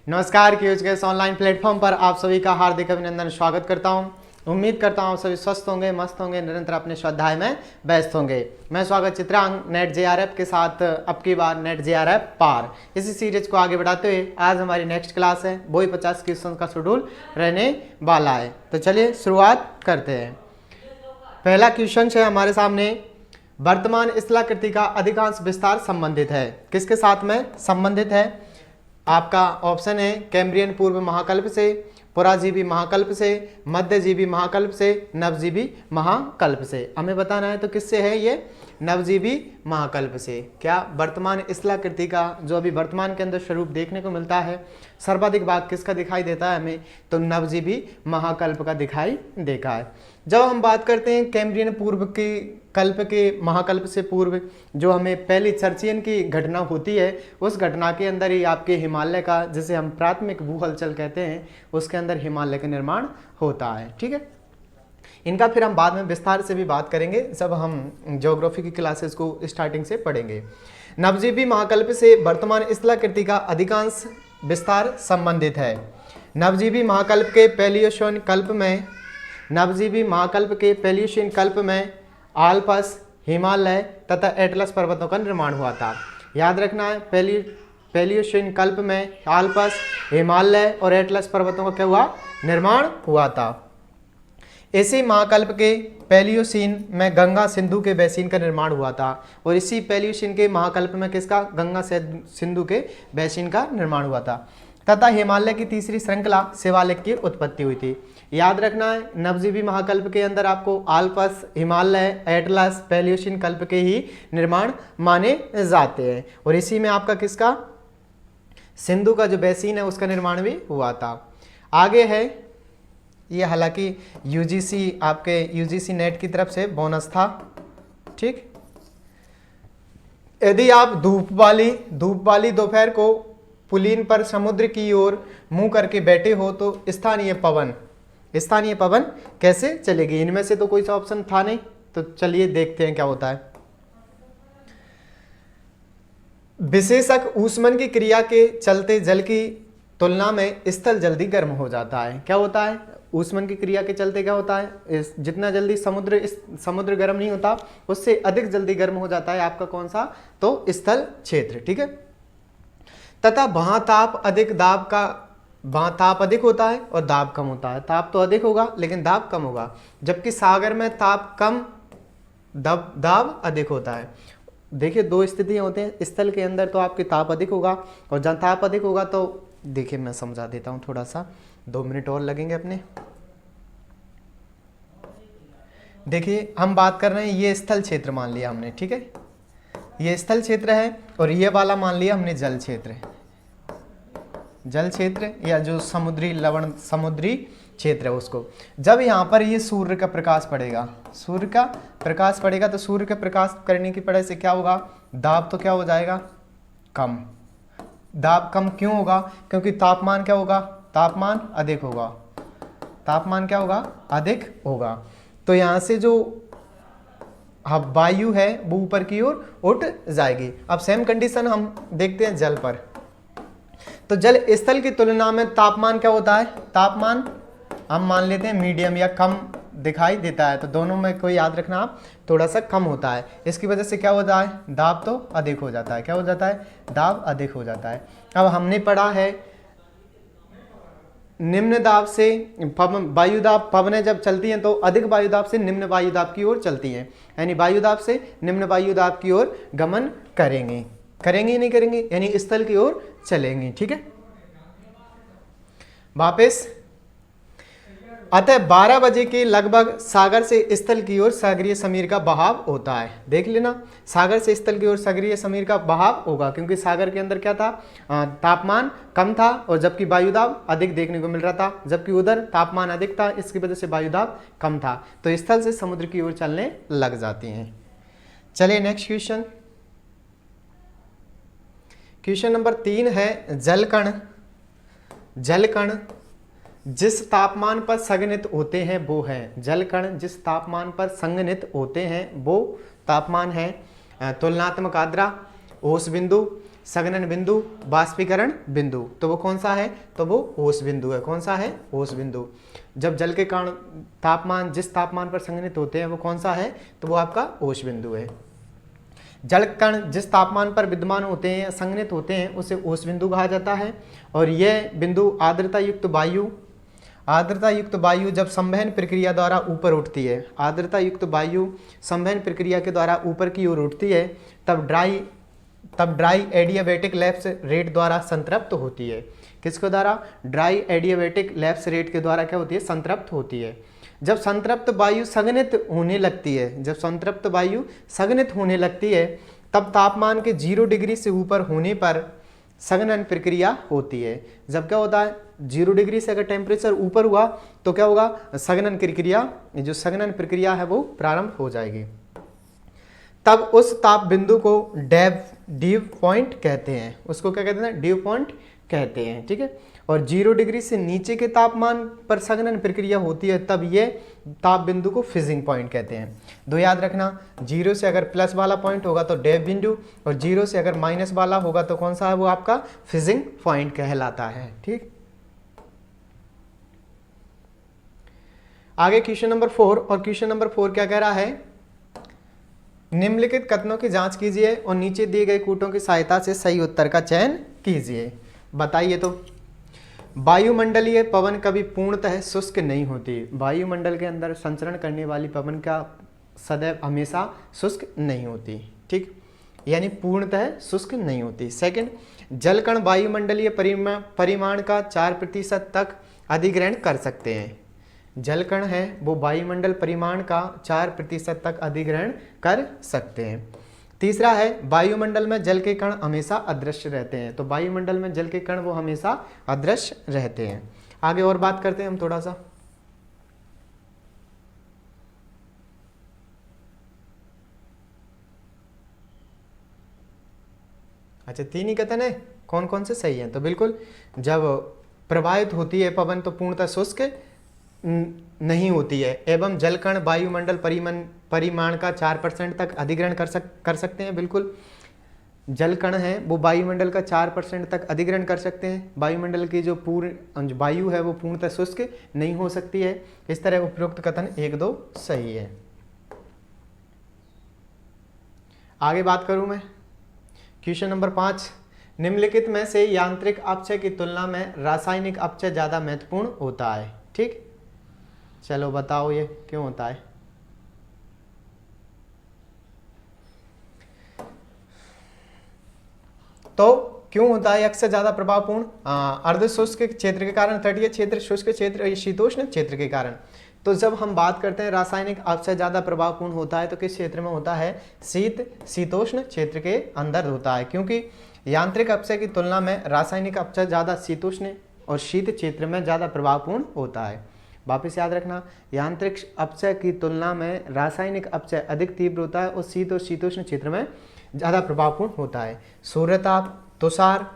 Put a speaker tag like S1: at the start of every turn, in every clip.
S1: नमस्कार क्यूज के इस ऑनलाइन प्लेटफॉर्म पर आप सभी का हार्दिक अभिनंदन स्वागत करता हूं। उम्मीद करता हूं सभी स्वस्थ होंगे, मस्त होंगे, निरंतर अपने स्वाध्याय में व्यस्त होंगे। मैं स्वागत चित्रांग नेट जेआरएफ के साथ अब की बार नेट जेआरएफ पार इसी सीरीज को आगे बढ़ाते हुए आज हमारी नेक्स्ट क्लास है। वही 50 क्वेश्चन का शेड्यूल रहने वाला है। तो चलिए शुरुआत करते हैं। पहला क्वेश्चन है हमारे सामने, वर्तमान स्थलाकृति का अधिकांश विस्तार संबंधित है। किसके साथ में संबंधित है? आपका ऑप्शन है कैम्ब्रियन पूर्व महाकल्प से, पुराजीवी महाकल्प से, मध्यजीवी महाकल्प से, नवजीवी महाकल्प से। हमें बताना है तो किससे है ये? नवजीवी महाकल्प से। क्या वर्तमान स्थलाकृति का जो अभी वर्तमान के अंदर स्वरूप देखने को मिलता है सर्वाधिक भाग किसका दिखाई देता है हमें? तो नवजीवी महाकल्प का दिखाई देता है। जब हम बात करते हैं कैम्ब्रियन पूर्व की कल्प के महाकल्प से पूर्व जो हमें पहली चर्चियन की घटना होती है, उस घटना के अंदर ही आपके हिमालय का, जिसे हम प्राथमिक भू हलचल कहते हैं, उसके अंदर हिमालय का निर्माण होता है। ठीक है, इनका फिर हम बाद में विस्तार से भी बात करेंगे जब हम ज्योग्राफी की क्लासेस को स्टार्टिंग से पढ़ेंगे। नवजीवी महाकल्प से वर्तमान स्थलाकृति का अधिकांश विस्तार संबंधित है। नवजीवी महाकल्प के पैलियोशीन कल्प में कल्प में आल्प्स, हिमालय तथा एटलस पर्वतों का निर्माण हुआ था। याद रखना है, पैलियोशीन कल्प में आल्प्स, हिमालय और एटलस पर्वतों का क्या हुआ? निर्माण हुआ था। इसी महाकल्प के पैलियोसीन में गंगा सिंधु के बेसिन का निर्माण हुआ था और इसी पैलियोसीन के महाकल्प में किसका? गंगा सिंधु के बेसिन का निर्माण हुआ था तथा हिमालय की तीसरी श्रृंखला शिवालिक की उत्पत्ति हुई थी। याद रखना है, नवजीवी महाकल्प के अंदर आपको आल्प्स, हिमालय, एटलस, पैलियोसीन कल्प के ही निर्माण माने जाते हैं और इसी में आपका किसका? सिंधु का जो बेसिन है उसका निर्माण भी हुआ था। आगे है ये, हालांकि यूजीसी आपके यूजीसी नेट की तरफ से बोनस था। ठीक, यदि आप धूप वाली दोपहर को पुलीन पर समुद्र की ओर मुंह करके बैठे हो तो स्थानीय पवन कैसे चलेगी? इनमें से तो कोई सा ऑप्शन था नहीं, तो चलिए देखते हैं क्या होता है। विशेषक ऊष्मन की क्रिया के चलते जल की तुलना में स्थल जल्दी गर्म हो जाता है। क्या होता है? ऊष्मन की क्रिया के चलते क्या होता है? जितना जल्दी समुद्र गर्म नहीं होता उससे अधिक जल्दी गर्म हो जाता है आपका कौन सा? तो स्थल क्षेत्र। ठीक है, तथा वहां ताप अधिक होता है और दाब कम होता है। ताप तो अधिक होगा लेकिन दाब कम होगा, जबकि सागर में ताप कम, दाब अधिक होता है। देखिए दो स्थितियां होते हैं, स्थल के अंदर तो आपके ताप अधिक होगा और जहां ताप अधिक होगा तो देखिए मैं समझा देता हूं थोड़ा सा, 2 मिनट और लगेंगे अपने। देखिए हम बात कर रहे हैं, ये स्थल क्षेत्र मान लिया हमने। ठीक है, ये स्थल क्षेत्र है और ये वाला मान लिया हमने जल क्षेत्र या जो समुद्री क्षेत्र है उसको। जब यहाँ पर ये सूर्य का प्रकाश पड़ेगा तो सूर्य का प्रकाश करने की वजह से क्या होगा? दाब तो क्या हो जाएगा? कम। दाब कम क्यों होगा? क्योंकि तापमान क्या होगा? तापमान अधिक होगा। तापमान क्या होगा? अधिक होगा। तो यहाँ से जो वायु है वो ऊपर की ओर उठ जाएगी। अब सेम कंडीशन हम देखते हैं जल पर। तो जल स्थल की तुलना में तापमान क्या होता है? तापमान हम मान लेते हैं मीडियम या कम दिखाई देता है, तो दोनों में कोई याद रखना आप, थोड़ा सा कम होता है। इसकी वजह से क्या होता है? दाब तो अधिक हो जाता है। क्या हो जाता है? दाब अधिक हो जाता है। अब हमने पढ़ा है निम्न दाब से वायुदाब, पवनें जब चलती हैं तो अधिक वायुदाब से निम्न वायुदाब की ओर चलती हैं, यानी वायुदाब से निम्न वायुदाब की ओर गमन करेंगे नहीं करेंगे, यानी स्थल की ओर चलेंगे। ठीक है, वापस अतः 12 बजे के लगभग सागर से स्थल की ओर सागरीय समीर का बहाव होता है। देख लेना, सागर से स्थल की ओर सागरीय समीर का बहाव होगा क्योंकि सागर के अंदर क्या था? तापमान कम था और जबकि वायुदाब अधिक देखने को मिल रहा था, जबकि उधर तापमान अधिक था, इसकी वजह से वायुदाब कम था, तो स्थल से समुद्र की ओर चलने लग जाती हैं। चलिए नेक्स्ट क्वेश्चन नंबर 3 है, जल कण जिस तापमान पर संघनित होते हैं वो है। जल कण जिस तापमान पर संघनित होते हैं वो तापमान है तुलनात्मक आर्द्रा, ओस बिंदु, संघनन बिंदु, बाष्पीकरण बिंदु। तो वो कौन सा है? तो वो ओस बिंदु है। कौन सा है? ओस बिंदु। जब जल के कण तापमान जिस तापमान पर संघनित होते हैं वो कौन सा है? तो वो आपका ओस बिंदु है। जल कण जिस तापमान पर विद्यमान होते हैं, संघनित होते हैं, उसे ओस बिंदु कहा जाता है। और यह बिंदु आर्द्रता युक्त वायु जब संवहन प्रक्रिया द्वारा ऊपर उठती है, आर्द्रता युक्त वायु संवहन प्रक्रिया के द्वारा ऊपर की ओर उठती है, तब ड्राई एडियाबैटिक लैप्स रेट द्वारा संतृप्त होती है। किसके द्वारा? ड्राई एडियाबैटिक लैप्स रेट के द्वारा क्या होती है? संतृप्त होती है। जब संतृप्त वायु संघनित होने लगती है, तब तापमान के 0 डिग्री से ऊपर होने पर संघनन प्रक्रिया होती है। जब क्या होता है? 0 डिग्री से अगर टेम्परेचर ऊपर हुआ तो क्या होगा? संघनन प्रक्रिया है वो प्रारंभ हो जाएगी। तब उस ताप बिंदु को ड्यू पॉइंट कहते हैं। उसको क्या कहते हैं? ड्यू पॉइंट कहते हैं। ठीक है। और 0 डिग्री से नीचे के तापमान पर संघनन प्रक्रिया होती है, तब ये ताप बिंदु को फिजिंग पॉइंट कहते हैं। दो याद रखना, 0 से अगर प्लस वाला पॉइंट होगा तो डेव बिंदु, और 0 से अगर माइनस वाला होगा तो कौन सा है? वो आपका फिजिंग पॉइंट कहलाता है। ठीक। आगे क्वेश्चन नंबर 4, और क्वेश्चन नंबर 4 क्या कह रहा है? निम्नलिखित कथनों की जांच कीजिए और नीचे दिए गए कूटों की सहायता से सही उत्तर का चयन कीजिए। बताइए तो। वायुमंडलीय पवन कभी पूर्णतः शुष्क नहीं होती। वायुमंडल के अंदर संचरण करने वाली पवन का सदैव हमेशा शुष्क नहीं होती। ठीक, यानी पूर्णतः शुष्क नहीं होती। सेकंड, जलकण वायुमंडलीय परिमाण का 4% तक अधिग्रहण कर सकते हैं। जलकण है वो वायुमंडल परिमाण का 4% तक अधिग्रहण कर सकते हैं। तीसरा है, वायुमंडल में जल के कण हमेशा अदृश्य रहते हैं। तो वायुमंडल में जल के कण वो हमेशा अदृश्य रहते हैं। आगे और बात करते हैं हम थोड़ा सा। अच्छा, 3 ही कथन है, कौन कौन से सही हैं? तो बिल्कुल, जब प्रवाहित होती है पवन तो पूर्णतः शुष्क नहीं होती है, एवं जलकण वायुमंडल परिमाण का 4% तक अधिग्रहण कर सकते हैं। बिल्कुल, जलकण है वो वायुमंडल का 4% तक अधिग्रहण कर सकते हैं। वायुमंडल की जो पूर्ण वायु है वो पूर्णतः शुष्क नहीं हो सकती है। इस तरह उपरोक्त कथन 1-2 सही है। आगे बात करूं मैं, क्वेश्चन नंबर 5, निम्नलिखित में से यांत्रिक अपचय की तुलना में रासायनिक अपचय ज्यादा महत्वपूर्ण होता है। ठीक, चलो बताओ ये क्यों होता है? तो क्यों होता है अक्सर ज्यादा प्रभावपूर्ण? अर्ध शुष्क क्षेत्र के कारण, तटीय क्षेत्र, शुष्क क्षेत्र, शीतोष्ण क्षेत्र के कारण। तो जब हम बात करते हैं रासायनिक अपचय ज्यादा प्रभावपूर्ण होता है तो किस क्षेत्र में होता है? शीतोष्ण क्षेत्र के अंदर होता है, क्योंकि यांत्रिक अपचय की तुलना में रासायनिक अपचय ज्यादा शीतोष्ण और शीत क्षेत्र में ज्यादा प्रभावपूर्ण होता है। वापिस याद रखना, यांत्रिक अपचय की तुलना में रासायनिक अपचय अधिक तीव्र होता है और शीत और शीतोष्ण क्षेत्र में ज़्यादा प्रभावपूर्ण होता है। सूर्यताप, तुषार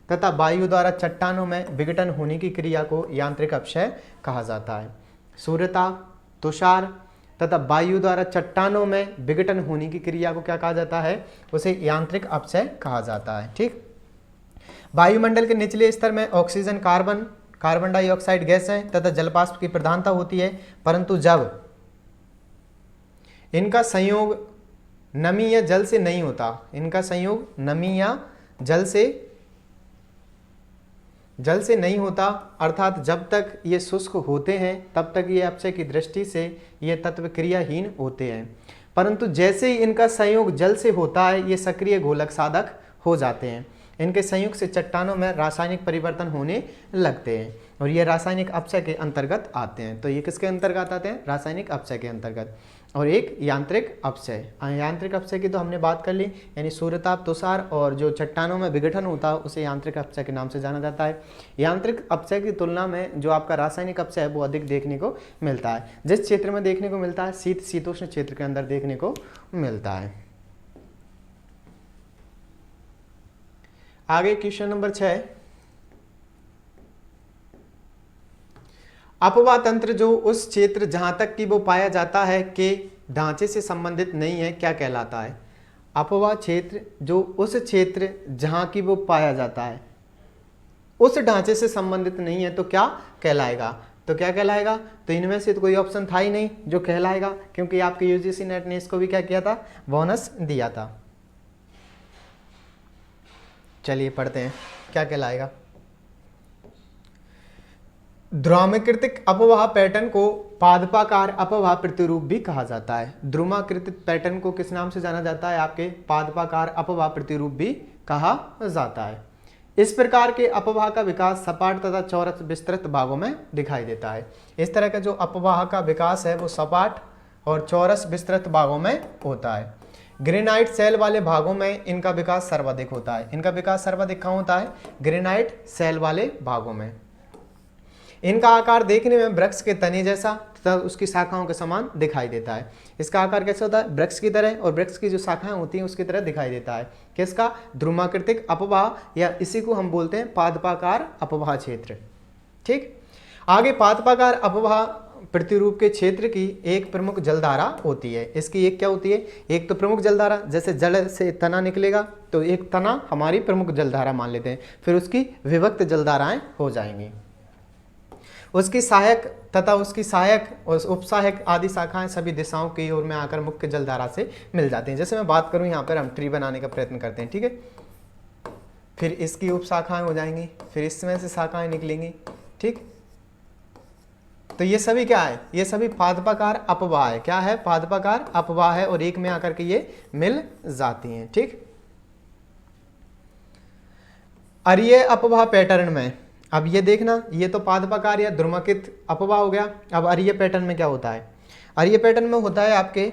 S1: तथा वायु द्वारा चट्टानों में विघटन होने की क्रिया को यांत्रिक अपचय कहा जाता है। सूर्यताप, तुषार तथा वायु द्वारा चट्टानों में विघटन होने की क्रिया को क्या कहा जाता है? उसे यांत्रिक अपचय कहा जाता है। ठीक, वायुमंडल के निचले स्तर में ऑक्सीजन, कार्बन डाइऑक्साइड गैस है तथा जलवाष्प की प्रधानता होती है, परंतु जब इनका संयोग नमी या जल से नहीं होता, इनका संयोग नमी या जल से नहीं होता, अर्थात जब तक ये शुष्क होते हैं तब तक ये अपचय की दृष्टि से ये तत्व क्रियाहीन होते हैं, परंतु जैसे ही इनका संयोग जल से होता है ये सक्रिय घोलक साधक हो जाते हैं। इनके संयुक्त से चट्टानों में रासायनिक परिवर्तन होने लगते हैं और ये रासायनिक अपचय के अंतर्गत आते हैं। तो ये किसके अंतर्गत आते हैं? रासायनिक अपचय के अंतर्गत। और एक यांत्रिक अपचय, यांत्रिक अपचय की तो हमने बात कर ली, यानी सूर्यताप, तुषार और जो चट्टानों में विघटन होता है उसे यांत्रिक अपचय के नाम से जाना जाता है। यांत्रिक अपचय की तुलना में जो आपका रासायनिक अपचय है वो अधिक देखने को मिलता है। जिस क्षेत्र में देखने को मिलता है, शीतोष्ण क्षेत्र के अंदर देखने को मिलता है। आगे क्वेश्चन नंबर 6, अपवाह तंत्र जो उस क्षेत्र जहां तक कि वो पाया जाता है के ढांचे से संबंधित नहीं है क्या कहलाता है? अपवाह क्षेत्र जो उस क्षेत्र जहां की वो पाया जाता है उस ढांचे से संबंधित नहीं है तो क्या कहलाएगा? तो क्या कहलाएगा? तो इनमें से तो कोई ऑप्शन था ही नहीं जो कहलाएगा, क्योंकि आपके यूजीसी नेट ने इसको भी क्या किया था, बोनस दिया था। चलिए पढ़ते हैं क्या कहलाएगा। ध्रुवाकृतिक अपवाह पैटर्न को पादपाकार अपवाह प्रतिरूप भी कहा जाता है। ध्रुवाकृतिक पैटर्न को किस नाम से जाना जाता है? आपके पादपाकार अपवाह प्रतिरूप भी कहा जाता है। इस प्रकार के अपवाह का विकास सपाट तथा चौरस विस्तृत भागों में दिखाई देता है। इस तरह का जो अपवाह का विकास है वो सपाट और चौरस विस्तृत भागों में होता है। ग्रेनाइट सेल वाले भागों में इनका विकास सर्वाधिक होता है। इनका विकास सर्वाधिक कहाँ होता है? ग्रेनाइट सेल वाले भागों में। इनका आकार देखने में वृक्ष के तने जैसा तथा उसकी शाखाओं के समान दिखाई देता है। इसका आकार कैसा होता है? वृक्ष की तरह, और वृक्ष की जो शाखाएं होती हैं उसकी तरह दिखाई देता है। किसका? ध्रुवाकृतिक अपवाह, या इसी को हम बोलते हैं पादपाकार अपवाह क्षेत्र। ठीक, आगे पादपाकार अपवाह प्रतिरूप के क्षेत्र की एक प्रमुख जलधारा होती है। इसकी एक क्या होती है? एक तो प्रमुख जलधारा, जैसे जड़ से तना निकलेगा तो एक तना हमारी प्रमुख जलधारा मान लेते हैं, फिर उसकी विभक्त जलधाराएं हो जाएंगी। उसकी सहायक तथा उसकी सहायक और उपसहायक आदि शाखाएं सभी दिशाओं की ओर में आकर मुख्य जलधारा से मिल जाती हैं। जैसे मैं बात करूं, यहाँ पर हम ट्री बनाने का प्रयत्न करते हैं, ठीक है, फिर इसकी उप शाखाएं हो जाएंगी, फिर इसमें से शाखाएं निकलेंगी। ठीक, तो ये सभी क्या है? ये सभी पादपाकार अपवाह है। क्या है? पादपाकार अपवाह है, और एक में आकर के ये मिल जाती हैं। ठीक, अरीय अपवाह पैटर्न में, अब ये देखना, ये तो पादपाकार या ध्रुवाकृत अपवाह हो गया। अब अरीय पैटर्न में क्या होता है? अरीय पैटर्न में होता है आपके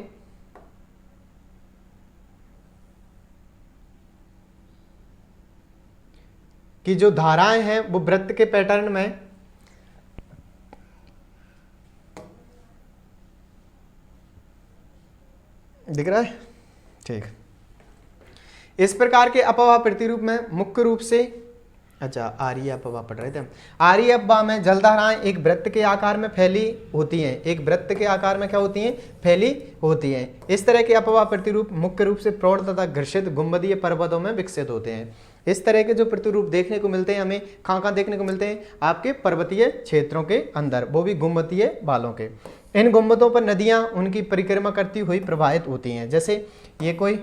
S1: कि जो धाराएं हैं वो वृत्त के पैटर्न में दिख रहा है। ठीक, इस प्रकार के अपवाह प्रतिरूप में मुख्य रूप से, अच्छा आर्य अपवाह पढ़ रहे थे हम। आर्य अपवाह में जलधाराएं एक वृत्त के आकार में फैली होती हैं। एक वृत्त के आकार में क्या होती हैं? फैली होती हैं। इस तरह के अपवाह प्रतिरूप मुख्य रूप से प्रौढ़ तथा घर्षित गुंबदीय पर्वतों में विकसित होते हैं। इस तरह के जो प्रतिरूप देखने को मिलते हैं हमें कहाँ देखने को मिलते हैं? आपके पर्वतीय क्षेत्रों के अंदर, वो भी गुंबदीय बालों के। इन गुंबदों पर नदियां उनकी परिक्रमा करती हुई प्रवाहित होती हैं। जैसे ये कोई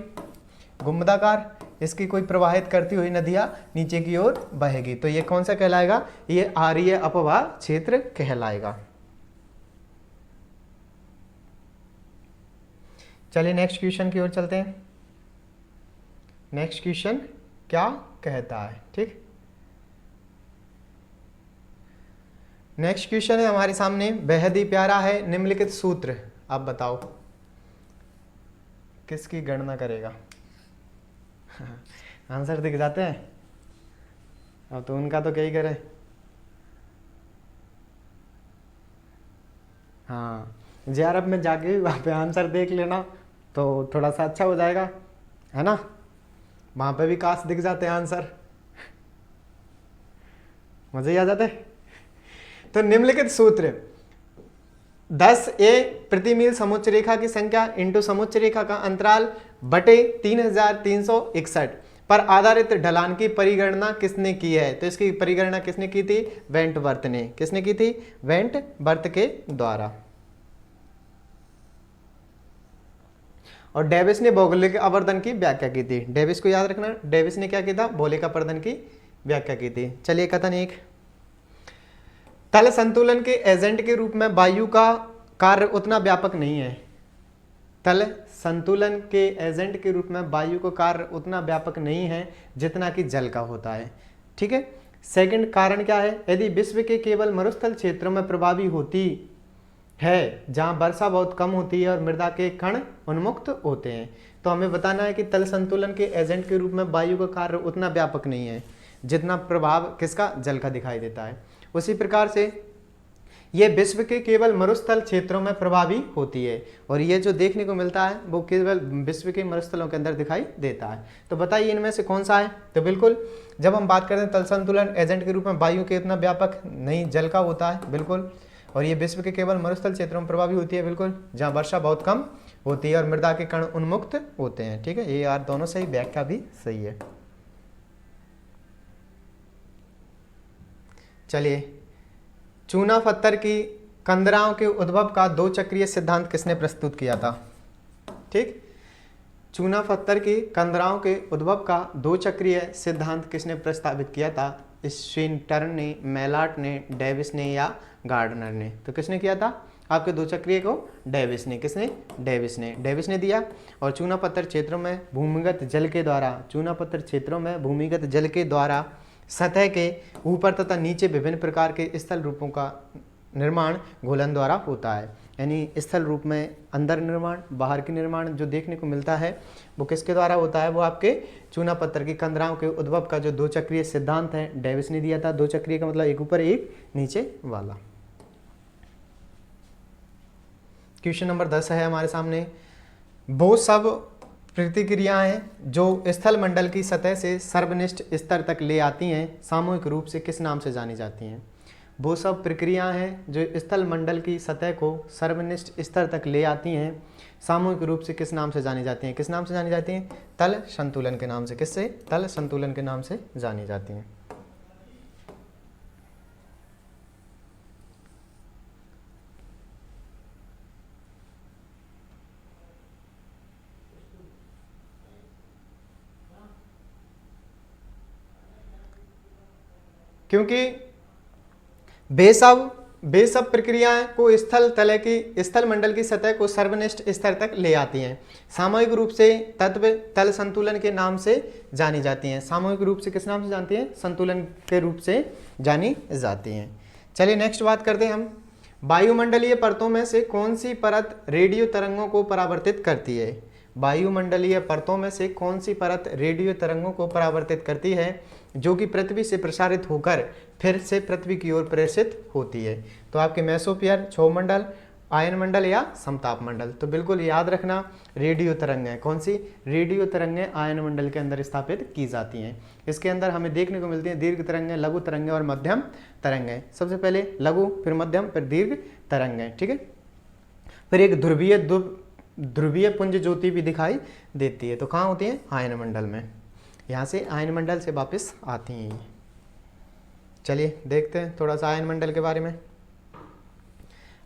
S1: गुंबदाकार, इसकी कोई प्रवाहित करती हुई नदियां नीचे की ओर बहेगी, तो ये कौन सा कहलाएगा? ये आर्य अपवाह क्षेत्र कहलाएगा। चलिए नेक्स्ट क्वेश्चन की ओर चलते हैं। नेक्स्ट क्वेश्चन क्या कहता है? ठीक, नेक्स्ट क्वेश्चन है हमारे सामने, बेहद ही प्यारा है। निम्नलिखित सूत्र, आप बताओ किसकी गणना करेगा? आंसर दिख जाते हैं, अब तो उनका तो क्या ही करें। हाँ, जेआरएफ में जाके वहाँ पे आंसर देख लेना तो थोड़ा सा अच्छा हो जाएगा, है ना। वहाँ पे भी काश दिख जाते हैं आंसर, मजे ही आ जाते। तो निम्नलिखित सूत्र 10a प्रति मील समुच्च रेखा की संख्या इंटू समुच्च रेखा का अंतराल बटे 3361 पर आधारित ढलान की परिगणना किसने की है? तो इसकी परिगणना किसने की थी? वेंटवर्थ ने। किसने की थी? वेंटवर्थ के द्वारा। और डेविस ने भौगोलिक आवर्धन की व्याख्या की थी। डेविस को याद रखना, डेविस ने क्या किया था? भौगोलिक आवर्धन की व्याख्या की थी। चलिए कथन एक, तल संतुलन के एजेंट के रूप में वायु का कार्य उतना व्यापक नहीं है। तल संतुलन के एजेंट के रूप में वायु का कार्य उतना व्यापक नहीं है जितना कि जल का होता है। ठीक है। सेकंड कारण क्या है? यदि विश्व के केवल मरुस्थल क्षेत्रों में प्रभावी होती है जहां वर्षा बहुत कम होती है और मृदा के कण उन्मुक्त होते हैं, तो हमें बताना है कि तल संतुलन के एजेंट के रूप में वायु का कार्य उतना व्यापक नहीं है जितना प्रभाव किसका? जल का दिखाई देता है। उसी प्रकार से ये विश्व के केवल मरुस्थल क्षेत्रों में प्रभावी होती है, और ये जो देखने को मिलता है वो केवल विश्व के मरुस्थलों के अंदर दिखाई देता है। तो बताइए इनमें से कौन सा है? तो बिल्कुल, जब हम बात करते हैं तल संतुलन एजेंट के रूप में वायु के इतना व्यापक नहीं, जल का होता है, बिल्कुल। और ये विश्व के केवल मरुस्थल क्षेत्रों में प्रभावी होती है, बिल्कुल, जहाँ वर्षा बहुत कम होती है और मृदा के कण उन्मुक्त होते हैं। ठीक है, ये यार दोनों सही, व्याख्या भी सही है। चलिए, चूना पत्थर की कंदराओं के उद्भव का दो चक्रीय सिद्धांत किसने प्रस्तुत किया था? ठीक, चूना पत्थर की कंदराओं के उद्भव का दो चक्रीय सिद्धांत किसने प्रस्तावित किया था? स्विनटर्न ने, मेलार्ट ने, डेविस ने या गार्डनर ने? तो किसने किया था आपके दो चक्रीय को? डेविस ने। किसने? डेविस ने दिया। और चूना पत्थर क्षेत्रों में भूमिगत जल के द्वारा, चूना पत्थर क्षेत्रों में भूमिगत जल के द्वारा सतह के ऊपर तथा नीचे विभिन्न प्रकार के स्थल रूपों का निर्माण घोलन द्वारा होता है। यानी स्थल रूप में अंदर निर्माण, बाहर की निर्माण जो देखने को मिलता है वो किसके द्वारा होता है? वो आपके चूना पत्थर की कंदराओं के उद्भव का जो दो चक्रीय सिद्धांत है डेविस ने दिया था। दो चक्रीय का मतलब एक ऊपर एक नीचे वाला। क्वेश्चन नंबर 10 है हमारे सामने, वो सब प्रतिक्रियाएं जो स्थल मंडल की सतह से सर्वनिष्ठ स्तर तक ले आती हैं सामूहिक रूप से किस नाम से जानी जाती हैं? वो सब प्रक्रियाएं हैं जो स्थल मंडल की सतह को सर्वनिष्ठ स्तर तक ले आती हैं सामूहिक रूप से किस नाम से जानी जाती हैं? किस नाम से जानी जाती हैं? तल संतुलन के नाम से। किससे? तल संतुलन के नाम से जानी जाती हैं। क्योंकि बेसब प्रक्रियाएं को स्थल मंडल की सतह को सर्वनिष्ठ स्तर तक ले आती हैं सामूहिक रूप से तत्व तल संतुलन के नाम से जानी जाती हैं। सामूहिक रूप से किस नाम से जानती हैं? संतुलन के रूप से जानी जाती हैं। चलिए नेक्स्ट बात करते हैं हम, वायुमंडलीय परतों में से कौन सी परत रेडियो तरंगों को परावर्तित करती है? वायुमंडलीय परतों में से कौन सी परत रेडियो तरंगों को परावर्तित करती है जो कि पृथ्वी से प्रसारित होकर फिर से पृथ्वी की ओर प्रेषित होती है? तो आपके मेसोस्फीयर, क्षोभमंडल, आयन मंडल या समताप मंडल? तो बिल्कुल याद रखना, रेडियो तरंगें। कौन सी? रेडियो तरंगें आयन मंडल के अंदर स्थापित की जाती हैं। इसके अंदर हमें देखने को मिलती हैं दीर्घ तरंगें, लघु तरंगें और मध्यम तरंगें। सबसे पहले लघु, फिर मध्यम, फिर दीर्घ तरंगें। ठीक है, फिर एक ध्रुवीय पुंज ज्योति भी दिखाई देती है। तो कहाँ होती है? आयन मंडल में। यहाँ से आयन मंडल से वापस आती हैं। चलिए देखते हैं थोड़ा सा आयन मंडल के बारे में।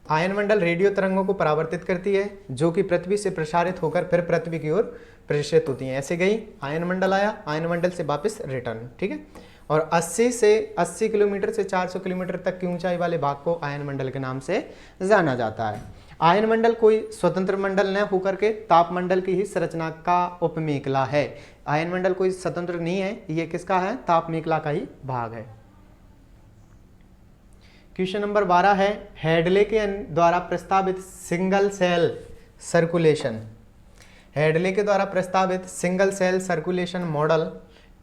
S1: आयन मंडल रेडियो तरंगों को परावर्तित करती है जो कि पृथ्वी से प्रसारित होकर फिर पृथ्वी की ओर प्रेषित होती हैं। ऐसे गई, आयन मंडल आया, आयन मंडल से वापस रिटर्न। ठीक है, और 80 किलोमीटर से 400 किलोमीटर तक की ऊंचाई वाले भाग को आयन मंडल के नाम से जाना जाता है। आयन मंडल कोई स्वतंत्र मंडल न होकर के ताप मंडल की ही संरचना का उपमेखला है। आयन मंडल कोई स्वतंत्र नहीं है, ये किसका है? ताप मेखला का ही भाग है। क्वेश्चन नंबर 12 है, हेडले के द्वारा प्रस्तावित सिंगल सेल सर्कुलेशन, हेडले के द्वारा प्रस्तावित सिंगल सेल सर्कुलेशन मॉडल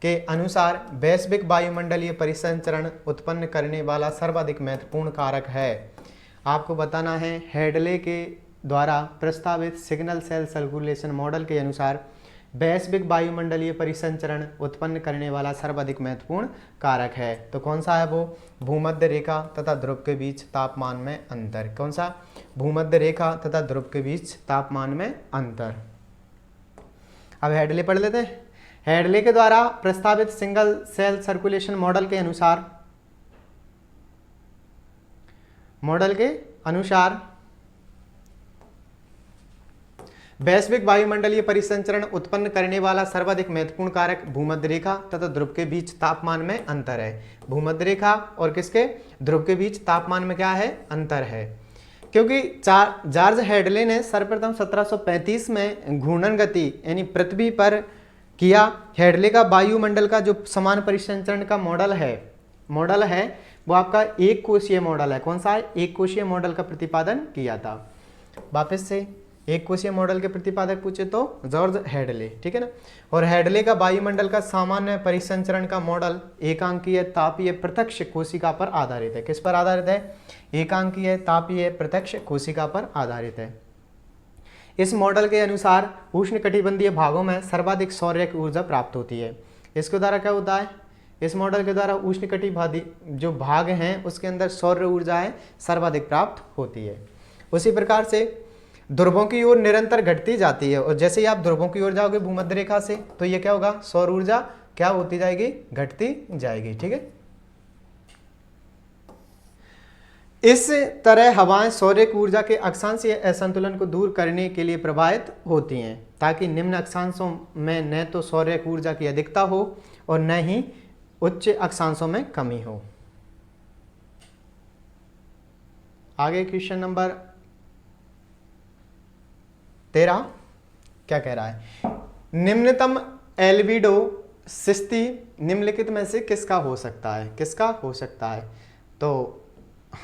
S1: के अनुसार वैश्विक वायुमंडलीय परिसंचरण उत्पन्न करने वाला सर्वाधिक महत्वपूर्ण कारक है। आपको बताना है हेडले के द्वारा प्रस्तावित सिंगल सेल सर्कुलेशन मॉडल के अनुसार वैश्विक वायुमंडलीय परिसंचरण उत्पन्न करने वाला सर्वाधिक महत्वपूर्ण कारक है। तो कौन सा है वो? भूमध्य रेखा तथा ध्रुव के बीच तापमान में अंतर। कौन सा? भूमध्य रेखा तथा ध्रुव के बीच तापमान में अंतर। अब हेडले पढ़ लेते हैं। हेडले के द्वारा प्रस्तावित सिंगल सेल सर्कुलेशन मॉडल के अनुसार वैश्विक वायुमंडलीय परिसंचरण उत्पन्न करने वाला सर्वाधिक महत्वपूर्ण कारक भूमध्य रेखा तथा ध्रुव के बीच तापमान में अंतर है। भूमध्य रेखा और किसके? ध्रुव के बीच तापमान में क्या है? अंतर है। क्योंकि जॉर्ज हेडले ने सर्वप्रथम 1735 में घूर्णन गति यानी पृथ्वी पर किया। हेडले का वायुमंडल का जो समान परिसंचरण का मॉडल है वो आपका एक कोशीय मॉडल है। कौन सा है? एक कोशीय मॉडल का प्रतिपादन किया था। वापस से एक कोशीय मॉडल के प्रतिपादक पूछे तो जॉर्ज हेडले। ठीक है ना। और हेडले का वायुमंडल का सामान्य परिसंचरण का मॉडल एकांकीय तापीय प्रत्यक्ष कोशिका पर आधारित है। किस पर आधारित है? एकांकीय तापीय प्रत्यक्ष कोशिका पर आधारित है। इस मॉडल के अनुसार उष्णकटिबंधीय भागों में सर्वाधिक सौर्य की ऊर्जा प्राप्त होती है। इसके द्वारा क्या होता है? इस मॉडल के द्वारा उष्णकटिबंधीय जो भाग हैं उसके अंदर सौर्य ऊर्जा है सर्वाधिक प्राप्त होती है। उसी प्रकार से ध्रुवों की ओर निरंतर घटती जाती है, और जैसे ही आप ध्रुवों की ओर जाओगे भूमध्य रेखा से, तो ये क्या होगा, सौर ऊर्जा क्या होती जाएगी, घटती जाएगी। ठीक है, इस तरह हवाएं सौर ऊर्जा के अक्षांशीय असंतुलन को दूर करने के लिए प्रवाहित होती हैं, ताकि निम्न अक्षांशों में न तो सौर ऊर्जा की अधिकता हो और न ही उच्च अक्षांशों में कमी हो। आगे क्वेश्चन नंबर 13 क्या कह रहा है, निम्नतम एल्बिडो सिस्ती निम्नलिखित में से किसका हो सकता है, किसका हो सकता है। तो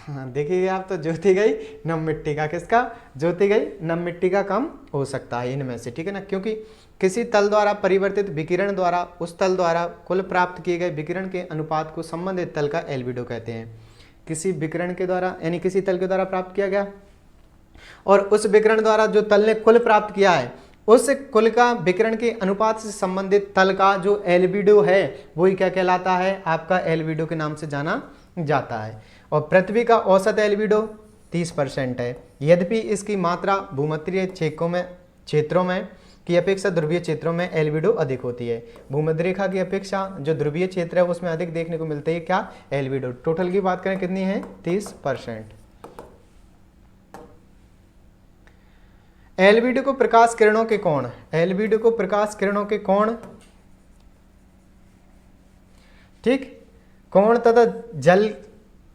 S1: देखिए आप, तो ज्योति गई नम मिट्टी का, किसका, ज्योति गई नम मिट्टी का कम हो सकता है इनमें से। ठीक है ना, क्योंकि किसी तल द्वारा परिवर्तित विकिरण द्वारा उस तल द्वारा कुल प्राप्त किए गए विकिरण के अनुपात को संबंधित तल का एल्बिडो कहते हैं। किसी विकिरण के द्वारा यानी किसी तल के द्वारा प्राप्त किया गया, और उस विकिरण द्वारा जो तल ने कुल प्राप्त किया है, उस कुल का विकिरण के अनुपात से संबंधित तल का जो एल्बिडो है वही क्या कहलाता है, आपका एल्बिडो के नाम से जाना जाता है। और पृथ्वी का औसत एल्बिडो 30% है, यद्यपि इसकी मात्रा भूमध्य क्षेत्रों में की अपेक्षा ध्रुवीय क्षेत्रों में एल्बिडो अधिक होती है। भूमध्य रेखा की अपेक्षा जो ध्रुवीय क्षेत्र है उसमें अधिक देखने को मिलते हैं क्या, एल्बिडो। टोटल की बात करें कितनी है, 30%। एल्बिडो को प्रकाश किरणों के कोण, एल्बिडो को प्रकाश किरणों के कोण, ठीक, कोण तथा जल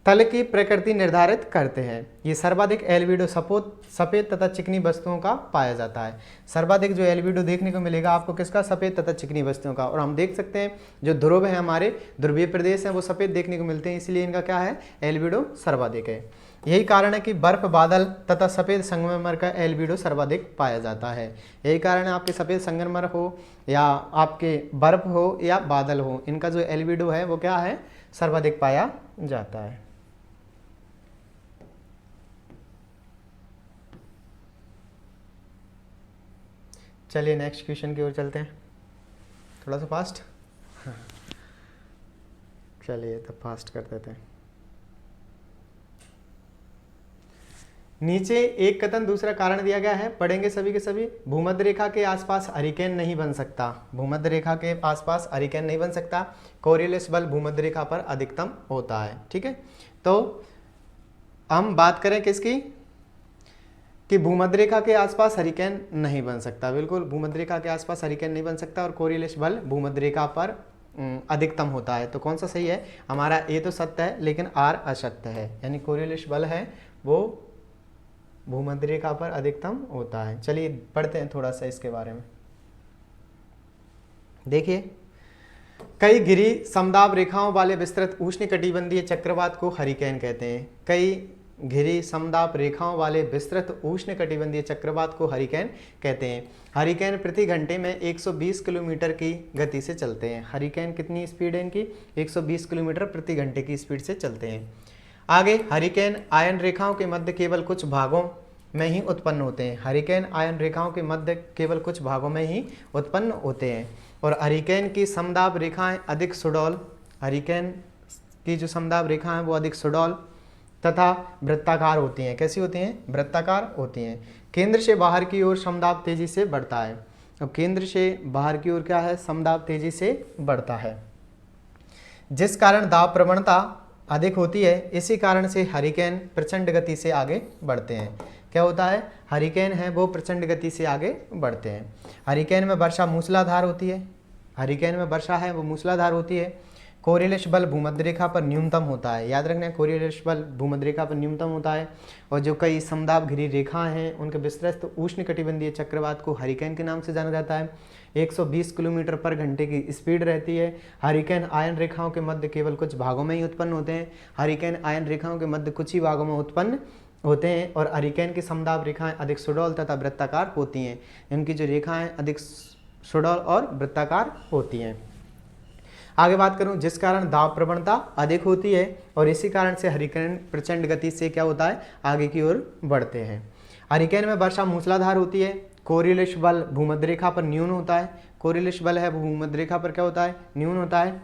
S1: तल की प्रकृति निर्धारित करते हैं। ये सर्वाधिक एल्बिडो सफेद तथा चिकनी वस्तुओं का पाया जाता है। सर्वाधिक जो एल्बिडो देखने को मिलेगा आपको किसका, सफेद तथा चिकनी वस्तुओं का। और हम देख सकते हैं जो ध्रुव है, हमारे ध्रुवीय प्रदेश हैं, वो सफेद देखने को मिलते हैं, इसलिए इनका क्या है, एल्बिडो सर्वाधिक है। यही कारण है कि बर्फ, बादल तथा सफेद संगमरमर का एल्बिडो सर्वाधिक पाया जाता है। यही कारण है आपके सफेद संगमरमर हो या आपके बर्फ हो या बादल हो, इनका जो एल्बिडो है वो क्या है, सर्वाधिक पाया जाता है। चलिए नेक्स्ट क्वेश्चन की ओर चलते हैं, थोड़ा सा फास्ट, चलिए तो फास्ट कर देते हैं। नीचे एक कथन दूसरा कारण दिया गया है, पढ़ेंगे सभी के सभी। भूमध्य रेखा के आसपास हरिकेन नहीं बन सकता, भूमध्य रेखा के आसपास हरिकेन नहीं बन सकता, कोरियोलिस बल भूमध्य रेखा पर अधिकतम होता है। ठीक है, तो हम बात करें किसकी, कि भूमध्य रेखा के आसपास हरिकेन नहीं बन सकता, बिल्कुल भूमध्य रेखा के आसपास हरिकेन नहीं बन सकता, और कोरियोलिस बल भूमध्य रेखा पर अधिकतम होता है। तो कौन सा सही है, हमारा ए तो सत्य है लेकिन आर असत्य है, यानी कोरियोलिस बल है वो भूमध्य रेखा पर अधिकतम होता है। चलिए पढ़ते हैं थोड़ा सा इसके बारे में। देखिए, कई घिरी समदाब रेखाओं वाले विस्तृत उष्णकटिबंधीय चक्रवात को हरिकेन कहते हैं। कई घिरी समदाब रेखाओं वाले विस्तृत उष्णकटिबंधीय चक्रवात को हरिकेन कहते हैं। हरिकेन प्रति घंटे में 120 किलोमीटर की गति से चलते हैं। हरिकेन कितनी स्पीड है इनकी, 120 किलोमीटर प्रति घंटे की स्पीड से चलते हैं। आगे, हरिकेन आयन रेखाओं के मध्य केवल कुछ भागों में ही उत्पन्न होते हैं। हरिकेन आयन रेखाओं के मध्य केवल कुछ भागों में ही उत्पन्न होते हैं। और हरिकेन की समदाब रेखाएं अधिक सुडौल, हरिकेन की जो समदाब रेखाएं हैं वो अधिक सुडौल तथा वृत्ताकार होती हैं। कैसी होती हैं, वृत्ताकार होती हैं। केंद्र से बाहर की ओर समदाब तेजी से बढ़ता है। अब केंद्र से बाहर की ओर क्या है, समदाब तेजी से बढ़ता है, जिस कारण दाब प्रवणता अधिक होती है। इसी कारण से हरिकेन प्रचंड गति से आगे बढ़ते हैं। क्या होता है, हरिकेन है वो प्रचंड गति से आगे बढ़ते हैं। हरिकेन में वर्षा मूसलाधार होती है, हरिकेन में वर्षा है वो मूसलाधार होती है। कोरियोलिस बल भूमध्य रेखा पर न्यूनतम होता है। याद रखना, कोरियोलिस बल भूमध्य रेखा पर न्यूनतम होता है। और जो कई समदाब घिरी रेखाएं हैं उनके विस्तृत उष्णकटिबंधीय चक्रवात को हरिकेन के नाम से जाना जाता है। 120 किलोमीटर पर घंटे की स्पीड रहती है। हरिकेन आयन रेखाओं के मध्य केवल कुछ भागों में ही उत्पन्न होते हैं। हरिकेन आयन रेखाओं के मध्य कुछ ही भागों में उत्पन्न होते हैं। और हरिकेन की समदाब रेखाएं अधिक सुडौल तथा वृत्ताकार होती हैं। इनकी जो रेखाएं अधिक सुडौल और वृत्ताकार होती हैं। आगे बात करूं, जिस कारण दाब प्रवणता अधिक होती है और इसी कारण से हरिकेन प्रचंड गति से क्या होता है, आगे की ओर बढ़ते हैं। हरिकेन में वर्षा मूसलाधार होती है। कोरियोलिस बल भूमध्य रेखा पर न्यून होता है। कोरियोलिस बल है वो भूमध्य रेखा पर क्या होता है, न्यून होता है,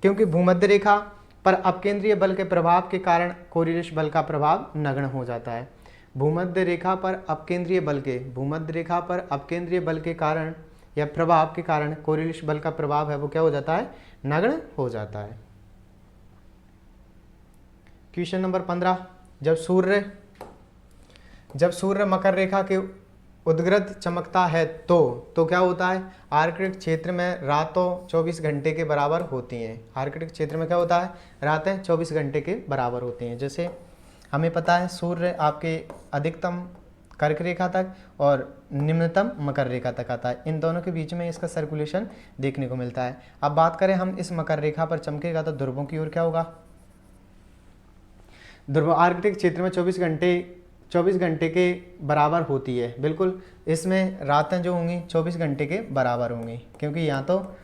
S1: क्योंकि भूमध्य रेखा पर अपकेंद्रीय बल के प्रभाव के कारण कोरियोलिस बल का प्रभाव नगण्य हो जाता है। भूमध्य रेखा पर अपकेंद्रीय बल के, भूमध्य रेखा पर अपकेंद्रीय बल के कारण या प्रभाव के कारण कोरिलेशन बल का प्रभाव है वो क्या हो जाता है, नगण्य हो जाता है। क्वेश्चन नंबर 15, जब सूर्य मकर रेखा के उद्गृत चमकता है तो क्या होता है, आर्कटिक क्षेत्र में रातों 24 घंटे के बराबर होती हैं। आर्कटिक क्षेत्र में क्या होता है, रातें 24 घंटे के बराबर होती हैं। जैसे हमें पता है सूर्य आपके अधिकतम कर्क रेखा तक और निम्नतम मकर रेखा तक आता है, इन दोनों के बीच में इसका सर्कुलेशन देखने को मिलता है। अब बात करें हम इस मकर रेखा पर चमकेगा तो ध्रुवों की ओर क्या होगा, ध्रुव आर्कटिक क्षेत्र में 24 घंटे के बराबर होती है। बिल्कुल, इसमें रातें जो होंगी 24 घंटे के बराबर होंगी, क्योंकि यहाँ तो